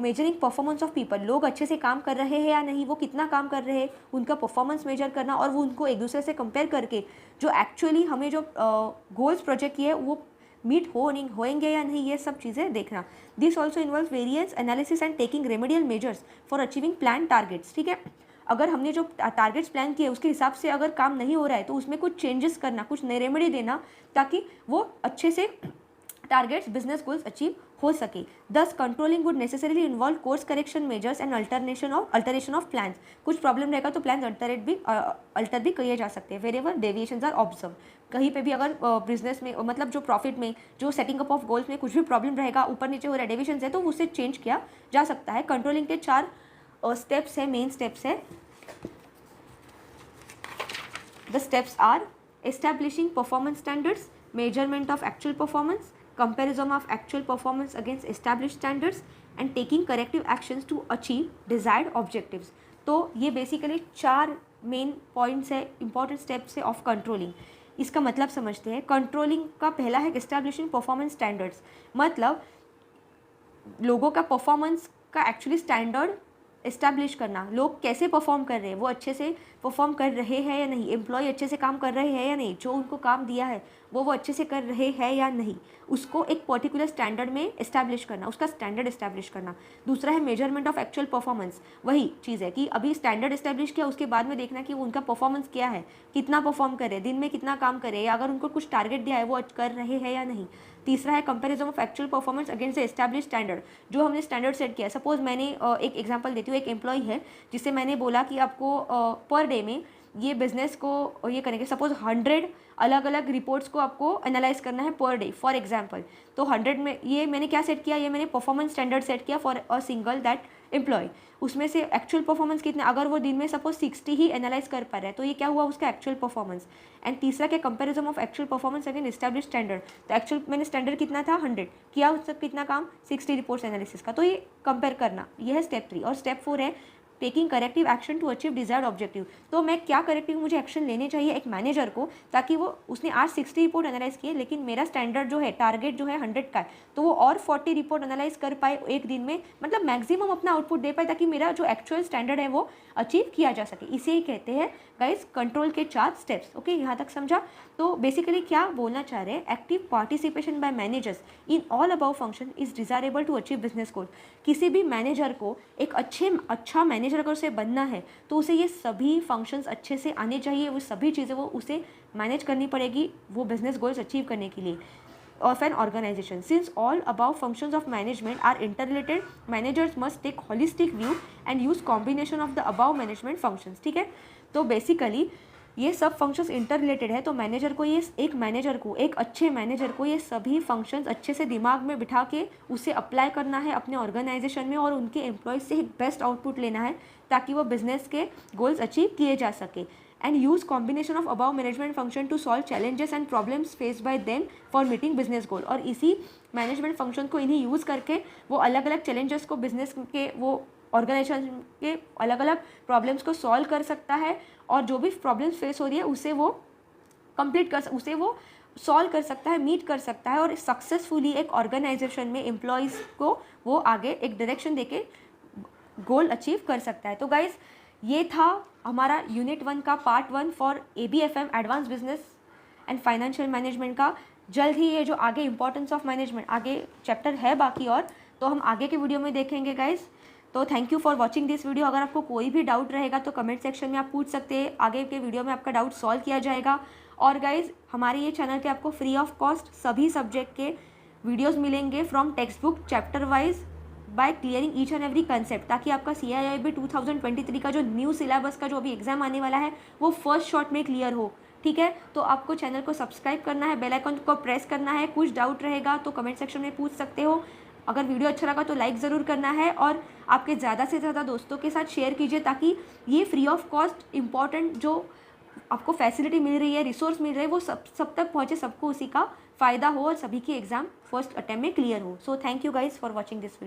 मेजरिंग परफॉर्मेंस ऑफ पीपल, लोग अच्छे से काम कर रहे हैं या नहीं, वो कितना काम कर रहे हैं, उनका परफॉर्मेंस मेजर करना, और वो उनको एक दूसरे से कंपेयर करके जो एक्चुअली हमें जो गोल्स प्रोजेक्ट किए वो मीट होएंगे या नहीं, ये सब चीज़ें देखना। This also involve variance analysis and taking remedial measures for achieving plan targets. ठीक है, अगर हमने जो टारगेट्स प्लान किए उसके हिसाब से अगर काम नहीं हो रहा है तो उसमें कुछ चेंजेस करना, कुछ नए रेमेडी देना, ताकि वो अच्छे से टारगेट्स, बिजनेस गोल्स अचीव हो सके। दस controlling would necessarily involve course correction measures and alteration of plans. कुछ प्रॉब्लम रहेगा तो प्लान अल्टर भी किए जा सकते हैं वेरेवर डेविएशंस आर ऑब्जर्व। कहीं पे भी अगर बिजनेस में, मतलब जो प्रॉफिट में, जो सेटिंग अप ऑफ गोल्स में कुछ भी प्रॉब्लम रहेगा, ऊपर नीचे हो रहा है, डेविएशंस है, तो उसे चेंज किया जा सकता है। कंट्रोलिंग के 4 स्टेप्स है, मेन स्टेप्स है। The steps are establishing performance standards, measurement of actual performance, comparison of actual performance against established standards and taking corrective actions to achieve desired objectives। तो ये बेसिकली 4 मेन पॉइंट्स है, important steps है of controlling. इसका मतलब समझते हैं। Controlling का पहला है एस्टैब्लिशिंग परफॉर्मेंस स्टैंडर्ड्स, मतलब लोगों का परफॉर्मेंस का एक्चुअली स्टैंडर्ड इस्टेब्लिश करना। लोग कैसे परफॉर्म कर रहे हैं, वो अच्छे से परफॉर्म कर रहे हैं या नहीं, एम्प्लॉय अच्छे से काम कर रहे हैं या नहीं, जो उनको काम दिया है वो अच्छे से कर रहे हैं या नहीं, उसको एक पर्टिकुलर स्टैंडर्ड में इस्टेब्लिश करना, उसका स्टैंडर्ड इस्टेब्लिश करना। दूसरा है मेजरमेंट ऑफ एक्चुअल परफॉर्मेंस। वही चीज़ है कि अभी स्टैंडर्ड इस्टेब्लिश किया, उसके बाद में देखना कि उनका परफॉर्मेंस क्या है, कितना परफॉर्म करे, दिन में कितना काम करे, या अगर उनको कुछ टारगेट दिया है वो कर रहे हैं या नहीं। तीसरा है comparison of actual performance against the establish standard, जो हमने स्टैंडर्ड सेट किया। सपोज मैंने एक एग्जांपल देती हूँ, एक एम्प्लॉय है जिससे मैंने बोला कि आपको पर डे में ये बिजनेस को ये करेंगे, सपोज 100 अलग अलग रिपोर्ट्स को आपको एनालाइज करना है पर डे फॉर एग्जांपल। तो 100 में ये मैंने क्या सेट किया, ये मैंने परफॉर्मेंस स्टैंडर्ड सेट किया for a single that employee. उसमें से एक्चुअल परफॉर्मेंस कितना, अगर वो दिन में सपोज 60 ही एनालाइज कर पा रहा है तो ये क्या हुआ उसका एक्चुअल परफॉर्मेंस। एंड तीसरा क्या, comparison of actual performance again establish standard. तो एक्चुअल मैंने स्टैंडर्ड कितना था 100, किया उसका कितना काम 60 रिपोर्ट्स एनालिसिस का, तो ये कंपेयर करना, यह है स्टेप 3। और स्टेप 4 है taking corrective action to achieve desired objective. तो मैं क्या करेक्टिव मुझे एक्शन लेने चाहिए एक मैनेजर को, ताकि वो उसने आज 60 रिपोर्ट एनालाइज किए, लेकिन मेरा स्टैंडर्ड जो है, टारगेट जो है 100 का है, तो वो और 40 रिपोर्ट एनालाइज कर पाए एक दिन में, मतलब मैक्सिमम अपना आउटपुट दे पाए, ताकि मेरा जो एक्चुअल स्टैंडर्ड है वो अचीव किया जा सके। इसे ही कहते हैं गाइस कंट्रोल के 4 स्टेप्स। ओके, यहाँ तक समझा? तो बेसिकली क्या बोलना चाह रहे हैं, active participation by managers in all above function is desirable to achieve business goal. किसी भी मैनेजर को एक अच्छा मैनेजर अगर उसे बनना है तो उसे ये सभी फंक्शंस अच्छे से आने चाहिए, वो सभी चीज़ें वो उसे मैनेज करनी पड़ेगी वो बिजनेस गोल्स अचीव करने के लिए of an organization. Since all above functions of management are interrelated, managers must take holistic view and use combination of the above management functions. ठीक है, तो बेसिकली ये सब फंक्शंस इंटर रिलेटेड है, तो मैनेजर को ये एक अच्छे मैनेजर को ये सभी फंक्शंस अच्छे से दिमाग में बिठा के उसे अप्लाई करना है अपने ऑर्गेनाइजेशन में, और उनके एम्प्लॉयज़ से एक बेस्ट आउटपुट लेना है ताकि वो बिजनेस के गोल्स अचीव किए जा सके। and use combination of above management function to solve challenges and problems faced by them for meeting business goal। और इसी मैनेजमेंट फंक्शन को इन्हें यूज़ करके वो अलग अलग चैलेंजेस को बिजनेस के वो ऑर्गेनाइजेशन के अलग अलग प्रॉब्लम्स को सॉल्व कर सकता है, और जो भी प्रॉब्लम्स फेस हो रही है उसे वो उसे वो सॉल्व कर सकता है, मीट कर सकता है, और सक्सेसफुली एक ऑर्गेनाइजेशन में एम्प्लॉयज़ को वो आगे एक डायरेक्शन देके गोल अचीव कर सकता है। तो गाइज ये था हमारा यूनिट 1 का part 1 for ABFM advance business and financial management का। जल्द ही ये जो आगे इंपॉर्टेंस ऑफ मैनेजमेंट आगे चैप्टर है बाकी, और तो हम आगे के वीडियो में देखेंगे गाइज। तो thank you for watching this video. अगर आपको कोई भी डाउट रहेगा तो कमेंट सेक्शन में आप पूछ सकते हैं, आगे के वीडियो में आपका डाउट सॉल्व किया जाएगा। और गाइज हमारे ये चैनल पे आपको फ्री ऑफ कॉस्ट सभी सब्जेक्ट के वीडियोज़ मिलेंगे from text book chapter wise by clearing each and every concept, ताकि आपका CIIB 2023 का जो न्यू सिलेबस का जो अभी एग्जाम आने वाला है वो फर्स्ट शॉट में क्लियर हो। ठीक है, तो आपको चैनल को सब्सक्राइब करना है, बेल आइकन को प्रेस करना है। कुछ डाउट रहेगा तो कमेंट सेक्शन में पूछ सकते हो। अगर वीडियो अच्छा लगा तो लाइक ज़रूर करना है, और आपके ज़्यादा से ज़्यादा दोस्तों के साथ शेयर कीजिए, ताकि ये फ्री ऑफ कॉस्ट इंपॉर्टेंट जो आपको फैसिलिटी मिल रही है, रिसोर्स मिल रहे हैं, वो सब तक पहुँचे, सबको उसी का फ़ायदा हो और सभी की एग्ज़ाम फर्स्ट अटेम्प्ट में क्लियर हो। So thank you guys for watching this video.